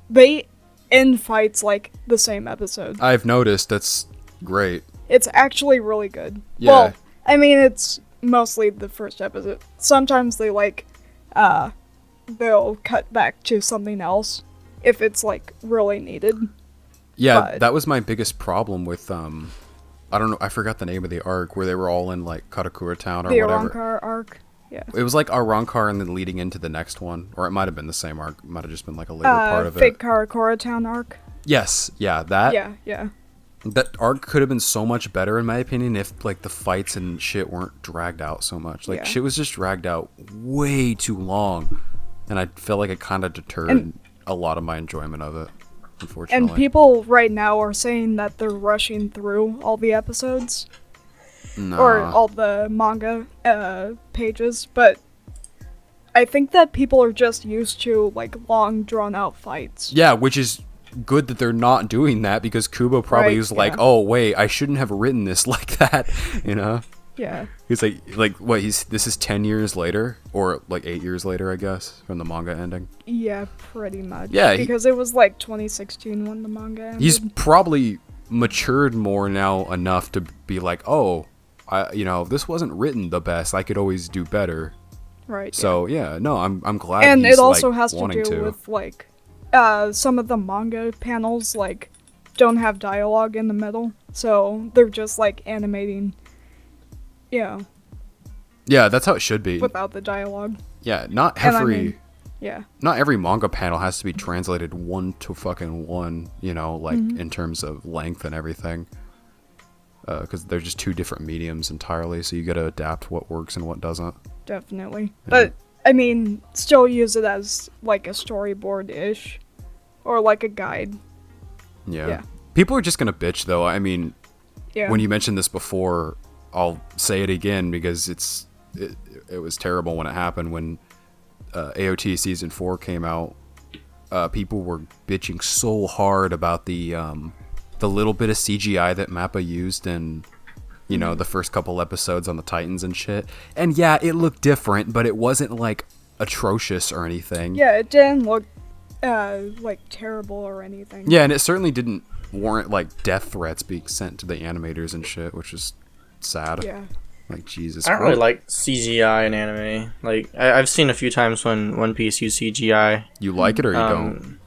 They end fights, like, the same episode. I've noticed. That's great. It's actually really good. Yeah. Well, I mean, it's mostly the first episode. Sometimes they, like, they'll cut back to something else if it's, like, really needed. Yeah, But- that was my biggest problem with I don't know, I forgot the name of the arc where they were all in like Karakura Town or The whatever. Arankar arc. Yeah. It was like Arankar and then leading into the next one, or it might have been the same arc. It might have just been like a later part of Fake it. Karakura Town arc. Yes, yeah, that. Yeah. That arc could have been so much better in my opinion if like the fights and shit weren't dragged out so much. Like shit was just dragged out way too long, and I feel like it kind of deterred a lot of my enjoyment of it. Unfortunately. And people right now are saying that they're rushing through all the episodes. Nah. Or all the manga pages, but I think that people are just used to like long drawn out fights. Yeah, which is good that they're not doing that because Kubo probably was like, "Oh wait, I shouldn't have written this like that," you know? Yeah. He's like what? This is 10 years later, or like 8 years later, I guess, from the manga ending. Yeah, pretty much. Yeah, because it was like 2016 when the manga ended. He's probably matured more now enough to be like, "Oh, this wasn't written the best. I could always do better." Right. So no, I'm glad. And he's, it also like, has to do with like some of the manga panels like don't have dialogue in the middle, so they're just like animating. Yeah, that's how it should be. without the dialogue. Yeah, not every Yeah. not every manga panel has to be translated 1-1, in terms of length and everything. Because they're just two different mediums entirely, so you gotta adapt what works and what doesn't. Definitely. But, I mean, still use it as, like, a storyboard-ish. Or, like, a guide. Yeah. People are just gonna bitch, though. I mean, when you mentioned this before, I'll say it again, because it was terrible when it happened. When AOT Season 4 came out, people were bitching so hard about the little bit of CGI that Mappa used in, the first couple episodes on the Titans and shit. And yeah, it looked different, but it wasn't like atrocious or anything. Yeah, it didn't look like terrible or anything. Yeah, and it certainly didn't warrant like death threats being sent to the animators and shit, which is sad. Yeah. Like Jesus. I don't really like CGI in anime. Like I've seen a few times when One Piece used CGI. You like it or you don't?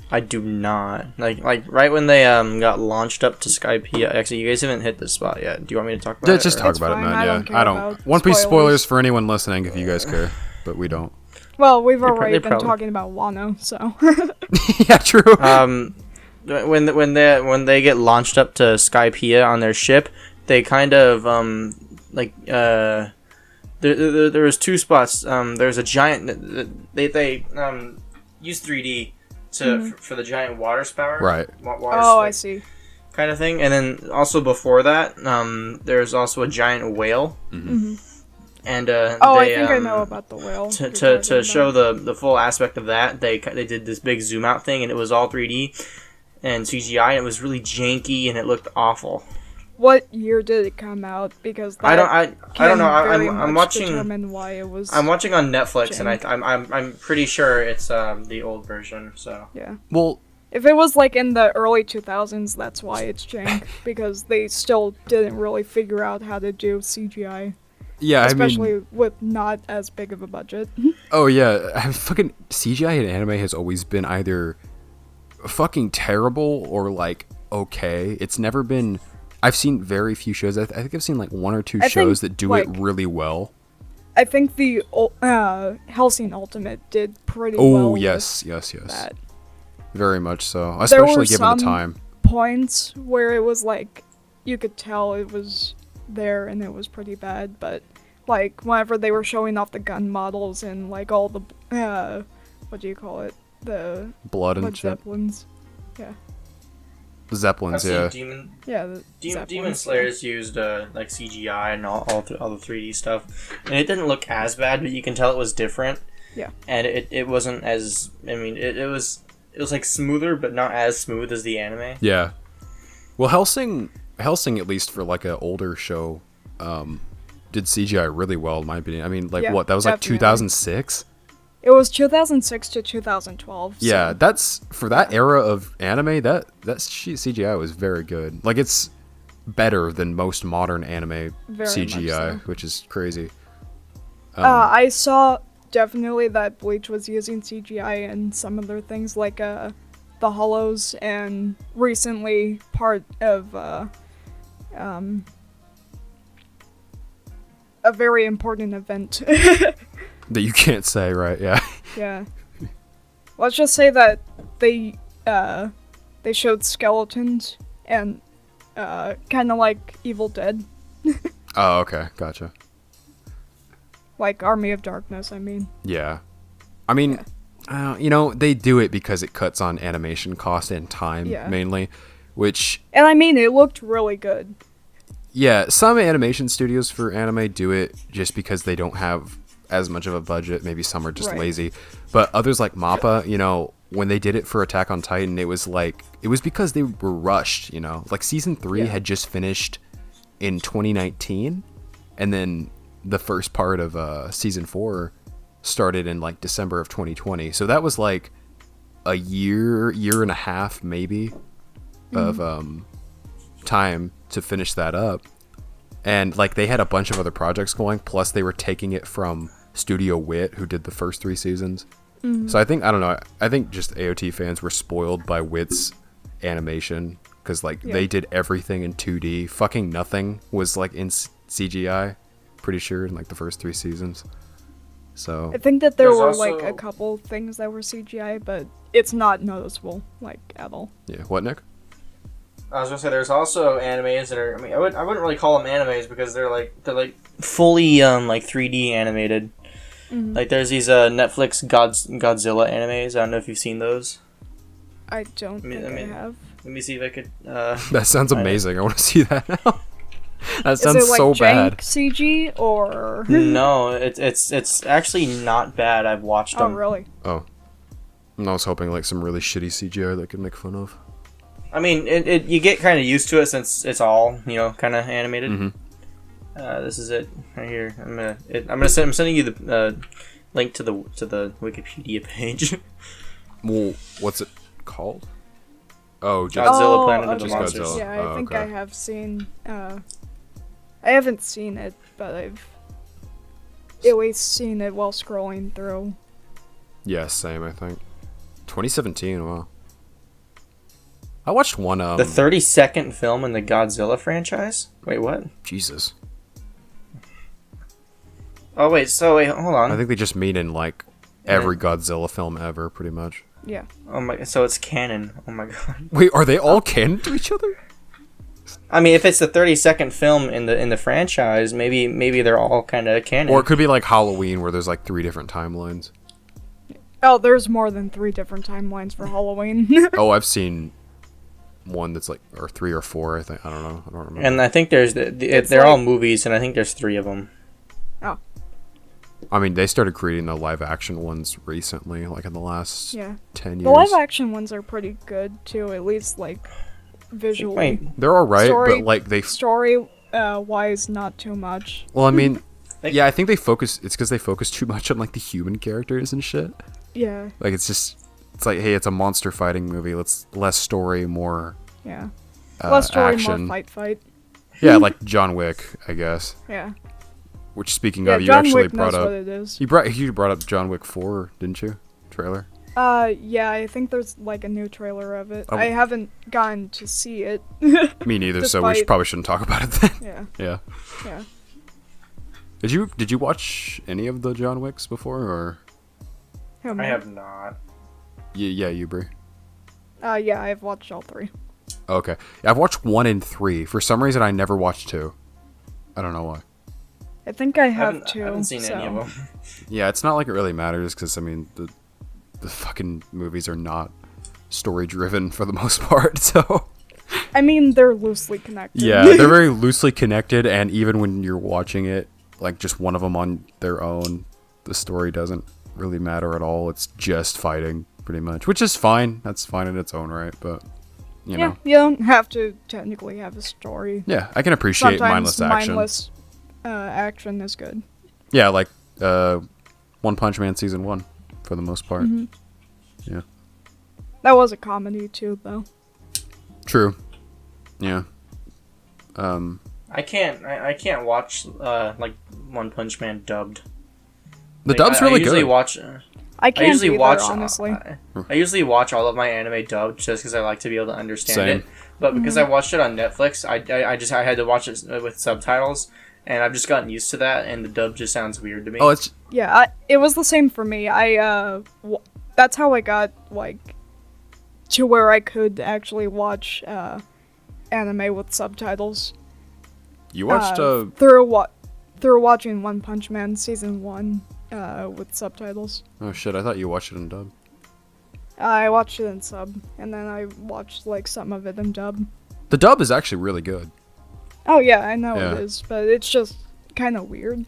I do not. Like right when they got launched up to Skype. Actually, you guys haven't hit this spot yet. Do you want me to talk about it? Just talk It's about fine, it, man. I Yeah, don't care I don't. about One Piece spoilers. spoilers for anyone listening if you guys care, but we don't. Well, we've already they been probably- talking about Wano, so. Yeah, true. When they get launched up to Skypiea on their ship, they kind of there was two spots. There's a giant. They use 3D for the giant water spout. Right. I see. Kind of thing, and then also before that, there's also a giant whale. Mm-hmm. And I think I know about the whale. to show the full aspect of that, they did this big zoom out thing, and it was all 3D and CGI, and it was really janky, and it looked awful. What year did it come out? Because I don't know. I'm watching. Determine why it was. I'm watching on Netflix, jank. and I'm pretty sure it's the old version. So Yeah. Well, If it was like in the early 2000s, that's why it's jank. Because they still didn't really figure out how to do CGI. yeah, Especially with not as big of a budget. oh yeah, fucking CGI in anime has always been either fucking terrible or like okay. It's never been. I've seen very few shows. I think I've seen like one or two shows that do it really well. I think the Hellsing Ultimate did pretty well. Oh with yes. that. Very much so, There were especially given the some time. points where it was like you could tell it was there and it was pretty bad, but like whenever they were showing off the gun models and like all the what do you call it, the Blood and shit. Zeppelins, yeah, The Zeppelins, yeah. Demon Zeppelins. Slayers used like CGI and all the 3D stuff, and it didn't look as bad, but you can tell it was different. Yeah. And it wasn't as, I mean, it was like smoother, but not as smooth as the anime. Yeah. Well, Hellsing at least for like an older show, did CGI really well in my opinion. I mean, like Yeah, what? That was definitely. like 2006. It was 2006 to 2012. So Yeah, that's for that era of anime. That CGI was very good. Like it's better than most modern anime Very CGI, much so. which is crazy. I saw definitely that Bleach was using CGI and some other things like the Hollows, and recently part of a very important event. That you can't say, right? Yeah. Yeah. Let's just say that they showed skeletons and kind of like Evil Dead, Oh, okay, gotcha. like Army of Darkness. I mean, Yeah. I mean, they do it because it cuts on animation cost and time, Yeah. mainly, which, and I mean it looked really good. yeah, some animation studios for anime do it just because they don't have as much of a budget. Maybe some are just Right. lazy. But others like MAPPA, when they did it for Attack on Titan, it was because they were rushed, Like season 3 Yeah. had just finished in 2019, and then the first part of season 4 started in like December of 2020. So that was like a year and a half maybe of time to finish that up. And like they had a bunch of other projects going, plus they were taking it from Studio Wit, who did the first 3 seasons. So I think just AOT fans were spoiled by Wit's animation, because like they did everything in 2D. Fucking nothing was like in CGI, pretty sure, in like the first 3 seasons. So I think that there There's were also- like a couple things that were CGI, but it's not noticeable, like, at all. yeah, what, Nick? I was gonna say there's also animes that are. I mean, I wouldn't really call them animes because they're like fully like 3D animated. Like there's these Netflix Godzilla animes. I don't know if you've seen those. I don't think I have. Let me see if I could. That sounds amazing. I want to see that now. That Is sounds it like so jank bad. CG or? No, it's actually not bad. I've watched Oh them. really? Oh. I was hoping like some really shitty CGI that I could make fun of. I mean, you get kind of used to it since it's all kind of animated. This is it right here. I'm sending you the link to the Wikipedia page. Well, what's it called? Oh, just Godzilla Oh, Planet of the okay. Monsters. Godzilla. Yeah, I Oh, think okay. I have seen. I haven't seen it, but I've at least seen it while scrolling through. Yeah, same, I think. 2017, wow. I watched one, The 32nd film in the Godzilla franchise? Wait, what? Jesus. Oh, wait, hold on. I think they just mean in, like, every Godzilla film ever, pretty much. Yeah. Oh my, so it's canon. Oh my god. Wait, are they all canon to each other? I mean, if it's the 32nd film in the franchise, maybe they're all kind of canon. Or it could be like Halloween, where there's, like, 3 different timelines. Oh, there's more than 3 different timelines for Halloween. Oh, I've seen one that's, like, or 3 or 4, I think. I don't know. I don't remember. And I think there's they're all movies, and I think there's 3 of them. Oh. I mean, they started creating the live-action ones recently, like in the last Yeah. 10 years. The live action ones are pretty good too, at least like visually. Wait, They're alright, Story- but, like, they... Story wise, not too much. Well, I mean... Like- yeah, I think they focus... It's because they focus too much on, like, the human characters and shit. Yeah. Like, it's just... It's like, hey, it's a monster fighting movie. Less story, more Yeah. Less story, action. more fight. Yeah, like John Wick, I guess. Yeah. Which, speaking Yeah, of, you John actually Wick brought knows what up... it is. You brought up John Wick 4, didn't you? Trailer? Yeah, I think there's like a new trailer of it. Oh. I haven't gotten to see it. Me neither, so we Despite- probably shouldn't talk about it then. Yeah. Yeah. Yeah. Did you watch any of the John Wicks before, or... Him. I have not. Yeah, you, Brie. Yeah, I've watched all 3. Okay. Yeah, I've watched 1 and 3. For some reason, I never watched 2. I don't know why. I think I I have haven't, 2. I haven't seen any so- of them. Yeah, it's not like it really matters, because, I mean, the fucking movies are not story-driven for the most part, so... I mean, they're loosely connected. Yeah, they're very loosely connected, and even when you're watching it, like, just one of them on their own, the story doesn't really matter at all. It's just fighting, pretty much, which is fine. That's fine in its own right, but, you Yeah, know. you don't have to technically have a story. Yeah, I can appreciate Sometimes mindless action. mindless action is good. Yeah, like One Punch Man Season 1, for the most part. Yeah. That was a comedy too, though. True. Yeah. I can't watch like One Punch Man dubbed. The Like, dub's I really usually good. watch. I can't usually either, watch honestly. I usually watch all of my anime dubbed just because I like to be able to understand Same. it. But because I watched it on Netflix, I had to watch it with subtitles, and I've just gotten used to that. And the dub just sounds weird to me. Oh, it's Yeah, it was the same for me. That's how I got like to where I could actually watch anime with subtitles. you watched through watching One Punch Man season 1 with subtitles. Oh shit! I thought you watched it in dub. I watched it in sub, and then I watched like some of it in dub. The dub is actually really good. Oh yeah, I know Yeah. it is, but it's just kind of weird.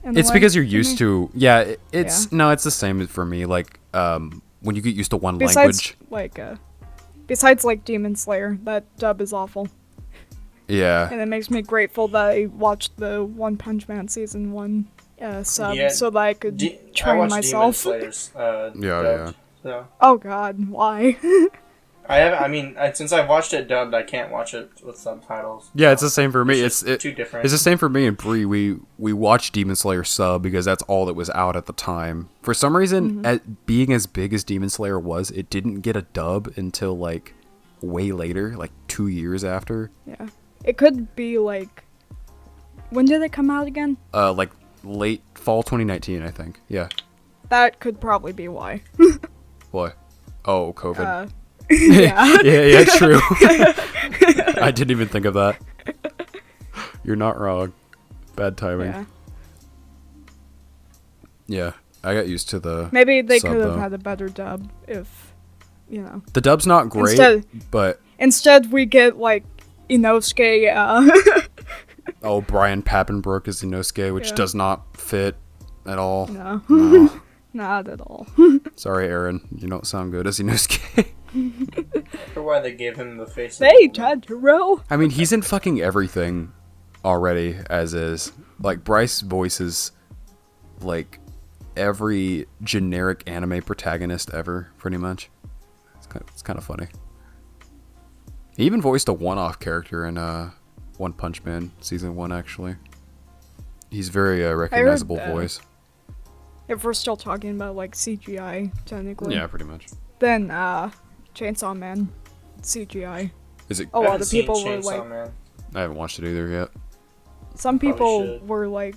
in a It's way because you're to used me. to. Yeah, it's no, it's the same for me. Like when you get used to one Besides, language. besides like Demon Slayer, that dub is awful, Yeah. and it makes me grateful that I watched the One Punch Man season 1 sub, Yeah, so that I could I train watched myself. Demon Slayers. Yeah, Dubbed, so. Oh God, why? Since I've watched it dubbed, I can't watch it with subtitles. Yeah, it's the same for me. It's too different. It's the same for me and Bree. We watched Demon Slayer sub because that's all that was out at the time. For some reason, being as big as Demon Slayer was, it didn't get a dub until like way later, like 2 years after. Yeah, it could be like, when did it come out again? Like late fall 2019, I think. Yeah. That could probably be why. What? Oh, COVID. Yeah. yeah, true. I didn't even think of that. You're not wrong. Bad timing. Yeah. Yeah, I got used to the Maybe they sub, could have though. had a better dub if, you know. The dub's not great, but Instead, we get like Inosuke. oh, Brian Pappenbrook is Inosuke, which Yeah. does not fit at all. No, No. not at all. Sorry, Aaron. You don't sound good as Inosuke. For why they gave him the face. Hey, Tadaro. I mean, he's in fucking everything already, as is. Like, Bryce voices, like, every generic anime protagonist ever, pretty much. It's kind of funny. He even voiced a one-off character in One Punch Man Season 1, actually. He's very recognizable that. voice. If we're still talking about like CGI, technically. Yeah, pretty much. Then Chainsaw Man, CGI. Is it? A lot of people were Chainsaw like, Man. I haven't watched it either yet. some Probably people should. were like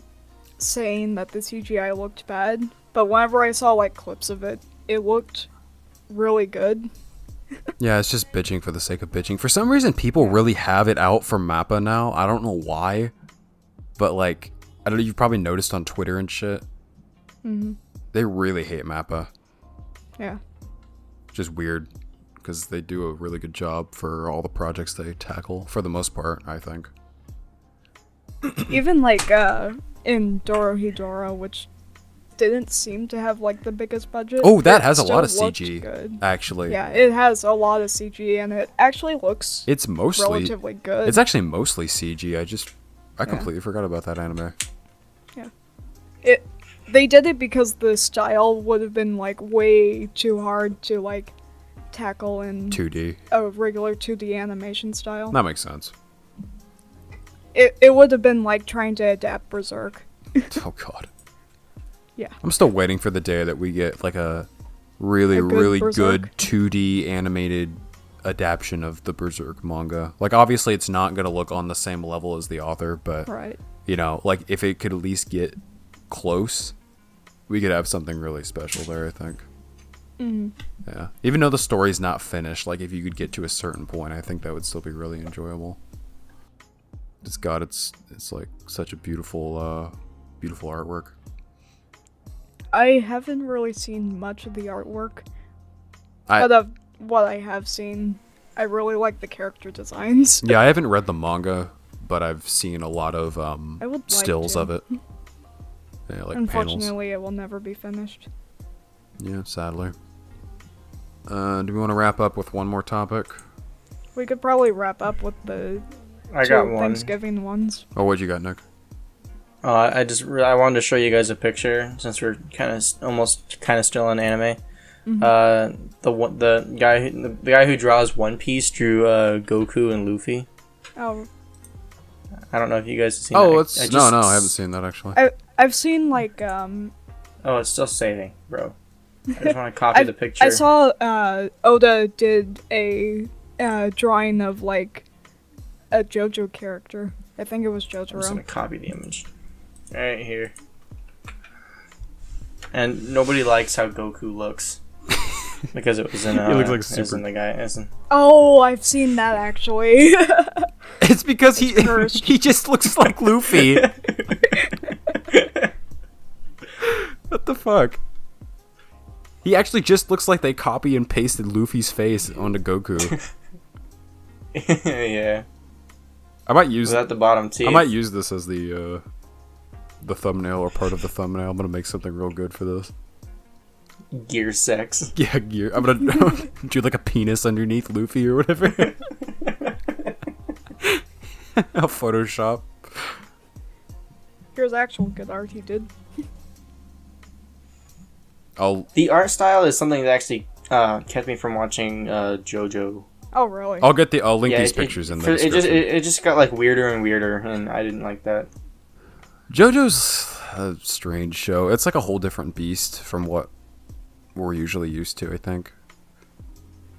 saying that the CGI looked bad, but whenever I saw like clips of it, it looked really good. Yeah, it's just bitching for the sake of bitching. For some reason, people really have it out for Mappa now. I don't know why, but like, I don't know. You've probably noticed on Twitter and shit. Mm-hmm. They really hate Mappa, Yeah. which is weird because they do a really good job for all the projects they tackle. For the most part, I think. Even like in Dorohedoro, which didn't seem to have like the biggest budget. Oh, that it has a lot of still looked CG. good. Actually, Yeah, it has a lot of CG, and it actually looks it's mostly. relatively good. It's actually mostly CG. I completely forgot about that anime. They did it because the style would have been like way too hard to like tackle in 2D. a regular 2D animation style. That makes sense. It would have been like trying to adapt Berserk. Oh god. Yeah. I'm still waiting for the day that we get like a really, A good really Berserk. good 2D animated adaptation of the Berserk manga. Like, obviously, it's not going to look on the same level as the author, but, Right. you know, like, if it could at least get close, we could have something really special there, I think. Yeah. Even though the story's not finished, like, if you could get to a certain point, I think that would still be really enjoyable. It's like such a beautiful, beautiful artwork. I haven't really seen much of the artwork, but of what I have seen, I really like the character designs. Yeah, I haven't read the manga, but I've seen a lot of I would like stills to. of it. Yeah, like panels. Unfortunately, it will never be finished. Yeah, sadly. Do we want to wrap up with one more topic? We could probably wrap up with the I two got one. Thanksgiving ones. Oh, what you got, Nick? I wanted to show you guys a picture since we're almost still in anime. The guy who draws One Piece drew Goku and Luffy. Oh, I don't know if you guys have seen Oh, that. no, I haven't seen that actually. I've seen like Oh, it's still saving, bro. I just want to copy the picture. I saw Oda did a drawing of like a JoJo character. I think it was I'm just Jotaro. gonna copy the image. Right here. And nobody likes how Goku looks. Because it was in He looks like it was super- in the guy isn't. Oh, I've seen that actually. It's because he cursed. he just looks like Luffy. What the fuck? He actually just looks like they copy and pasted Luffy's face onto Goku. Yeah. I might use Was at the bottom teeth. I might use this as the thumbnail or part of the thumbnail. I'm gonna make something real good for this. Gear sex. Yeah, gear. I'm gonna do like a penis underneath Luffy or whatever. I'll Photoshop. Here's actual good art he did. The art style is something that actually kept me from watching JoJo. Oh really? I'll link Yeah, these it- pictures in the it just description. it just got like weirder and weirder, and I didn't like that. JoJo's a strange show. It's like a whole different beast from what we're usually used to, I think.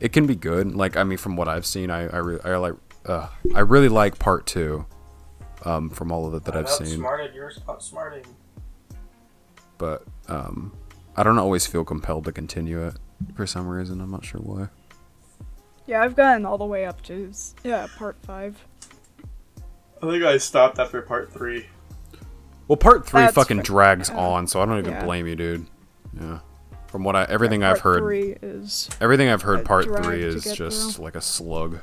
It can be good. Like, I mean, from what I've seen, I really like part 2 from all of it that I've seen. You're outsmarting. But I don't always feel compelled to continue it for some reason. I'm not sure why. Yeah, I've gotten all the way up to part 5. I think I stopped after part 3. Well, part 3 That's fucking fair. drags on, so I don't even Yeah. blame you, dude. Yeah. From what everything I've Part heard, 3 is everything I've heard, a part drag 3 to is get just through. like a slug.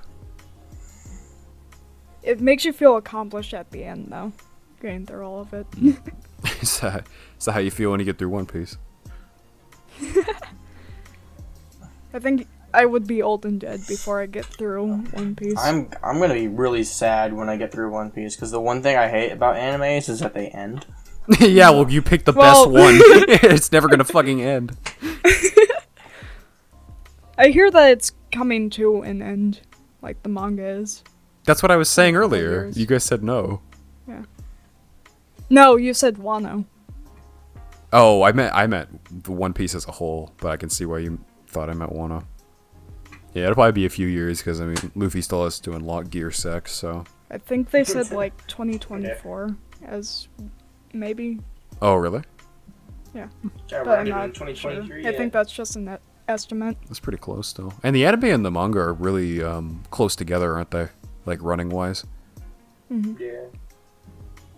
It makes you feel accomplished at the end, though. Getting through all of it. Is that how you feel when you get through One Piece? I think I would be old and dead before I get through One Piece. I'm gonna be really sad when I get through One Piece, because the one thing I hate about animes is that they end. Yeah, well, you picked the Well- best one. It's never gonna fucking end. I hear that it's coming to an end, like the manga is. That's what I was saying Couple earlier. years. You guys said no. No, you said Wano. Oh, I meant the One Piece as a whole, but I can see why you thought I meant Wano. Yeah, it'll probably be a few years because I mean Luffy still has to unlock gear sex, so. I think they said like 2024 as maybe. Oh, really? Yeah, But we're I'm doing not 2023. sure. I think that's just an estimate. That's pretty close still. And the anime and the manga are really close together, aren't they? Like running wise. Yeah.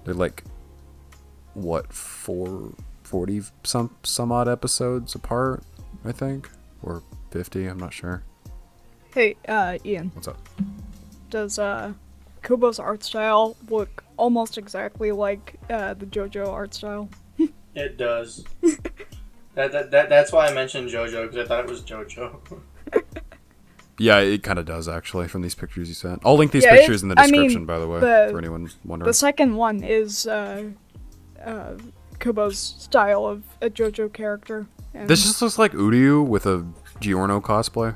They're like what 40 some odd episodes apart, I think, or 50. I'm not sure. Hey, Ian, What's up? does Kubo's art style look almost exactly like the JoJo art style? It does. That's why I mentioned JoJo, because I thought it was JoJo. Yeah, it kind of does actually from these pictures you sent. I'll link these Yeah, pictures in the I mean, description, by the way, for anyone wondering. The second one is Kubo's style of a JoJo character. And This just looks like Uryu with a Giorno cosplay.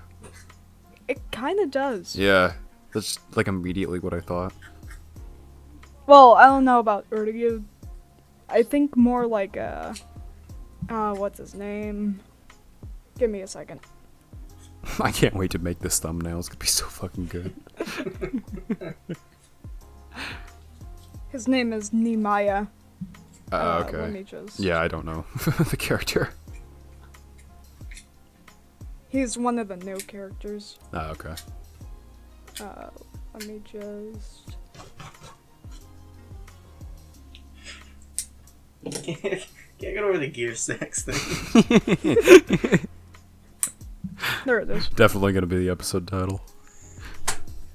it kind of does. Yeah, that's like immediately what I thought. Well, I don't know about Uryu. I think more like what's his name? Give me a second. I can't wait to make this thumbnail. It's gonna be so fucking good. His name is Nimaya. Let Okay. me just. Yeah, I don't know the character. He's one of the new characters. Okay. Let me just. Can't get over the gear sex thing. There it is. Definitely gonna be the episode title.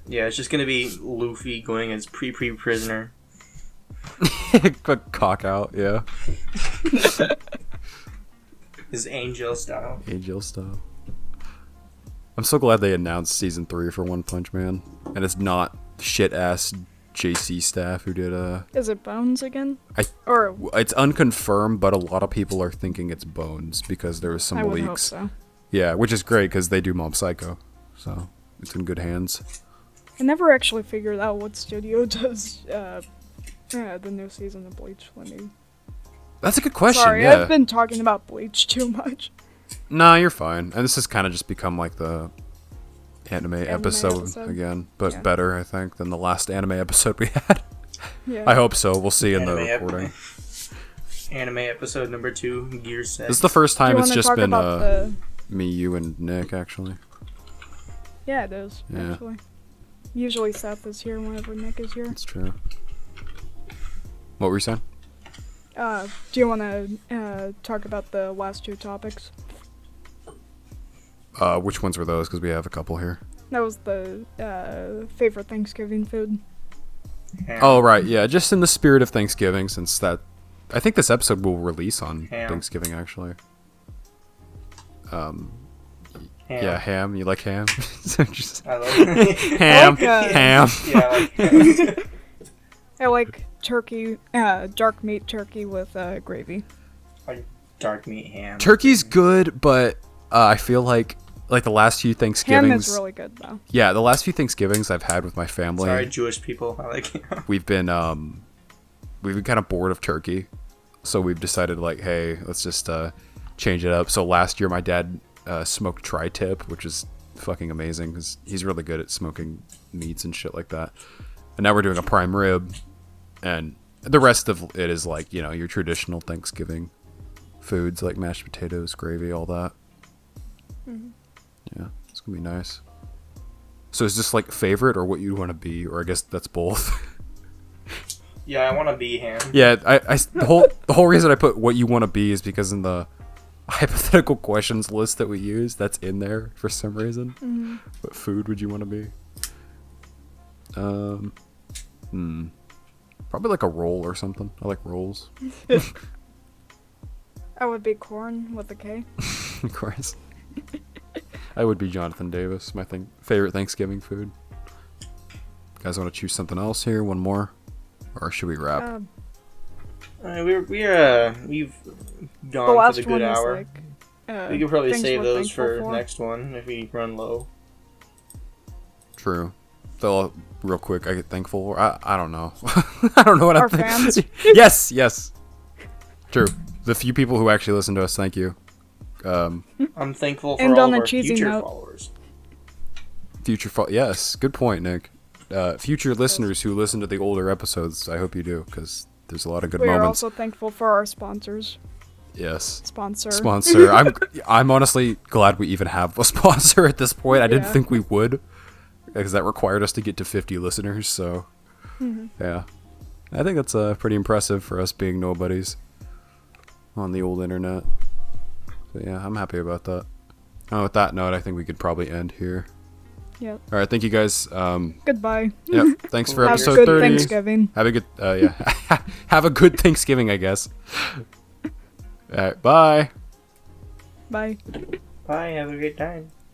Yeah, it's just gonna be Luffy going as prisoner. Quick cock out, yeah. His angel style. Angel style. I'm so glad they announced season 3 for One Punch Man, and it's not shit ass JC staff who did Is it Bones again? I- Or It's unconfirmed, but a lot of people are thinking it's Bones because there was some I would leaks. hope so. Yeah, which is great because they do Mob Psycho, so it's in good hands. I never actually figured out what studio does the new season of Bleach. Let me. That's a good question. Sorry, yeah. I've been talking about Bleach too much. Nah, you're fine. And this has kind of just become like the anime episode again, but better, I think, than the last anime episode we had. Yeah. I hope so. We'll see in the Anime recording. Anime episode number 2, Gear Set. This is the first time it's just been the... me, you, and Nick, actually. Yeah, it is, Yeah. actually. Usually Seth is here whenever Nick is here. That's true. What were you saying? Do you want to talk about the last 2 topics? Which ones were those? Because we have a couple here. That was the favorite Thanksgiving food. Oh, right, yeah. Just in the spirit of Thanksgiving, since that... I think this episode will release on Thanksgiving, actually. Ham. Yeah, ham. You like ham? I love ham. Ham. Yeah, I like ham. I like turkey, dark meat turkey with gravy. Like dark meat ham. Turkey's good, but I feel like the last few Thanksgivings... Ham is really good, though. Yeah, the last few Thanksgivings I've had with my family... Sorry, Jewish people. I like ham. We've been kind of bored of turkey, so we've decided, like, hey, let's just change it up. So last year my dad smoked tri-tip, which is fucking amazing because he's really good at smoking meats and shit like that. And now we're doing a prime rib, and the rest of it is like, you know, your traditional Thanksgiving foods like mashed potatoes, gravy, all that. Mm-hmm. Yeah, it's gonna be nice. So is this like favorite or what you want to be, or I guess that's both? Yeah, I want to be ham. Yeah, the whole reason I put what you want to be is because in the hypothetical questions list that we use, that's in there for some reason. Mm-hmm. What food would you want to be? Probably like a roll or something. I like rolls. I would be corn with a K. Of course. I would be Jonathan Davis, my favorite Thanksgiving food. You guys want to choose something else here? One more? Or should we wrap? We've The gone last for the one good is hour. like... We could probably things save we're those thankful for next one if we run low. True. So, real quick, I get thankful for... I don't know. I don't know what Our I'm fans. Yes. True. The few people who actually listen to us, thank you. I'm thankful for And all on of a our cheesy future note. followers. Yes, good point, Nick. Future listeners who listen to the older episodes, I hope you do, because there's a lot of good We are moments. also thankful for our sponsors. Yes. Sponsor. I'm honestly glad we even have a sponsor at this point. I didn't Yeah. think we would, because that required us to get to 50 listeners, so... Yeah. I think that's pretty impressive for us being nobodies on the old internet. So yeah, I'm happy about that. With that note, I think we could probably end here. Yep. All right, thank you guys. Goodbye. Yep, thanks for Have a episode good 30. Thanksgiving. Have a good, have a good Thanksgiving, I guess. All right, bye. Bye. Bye, have a great time.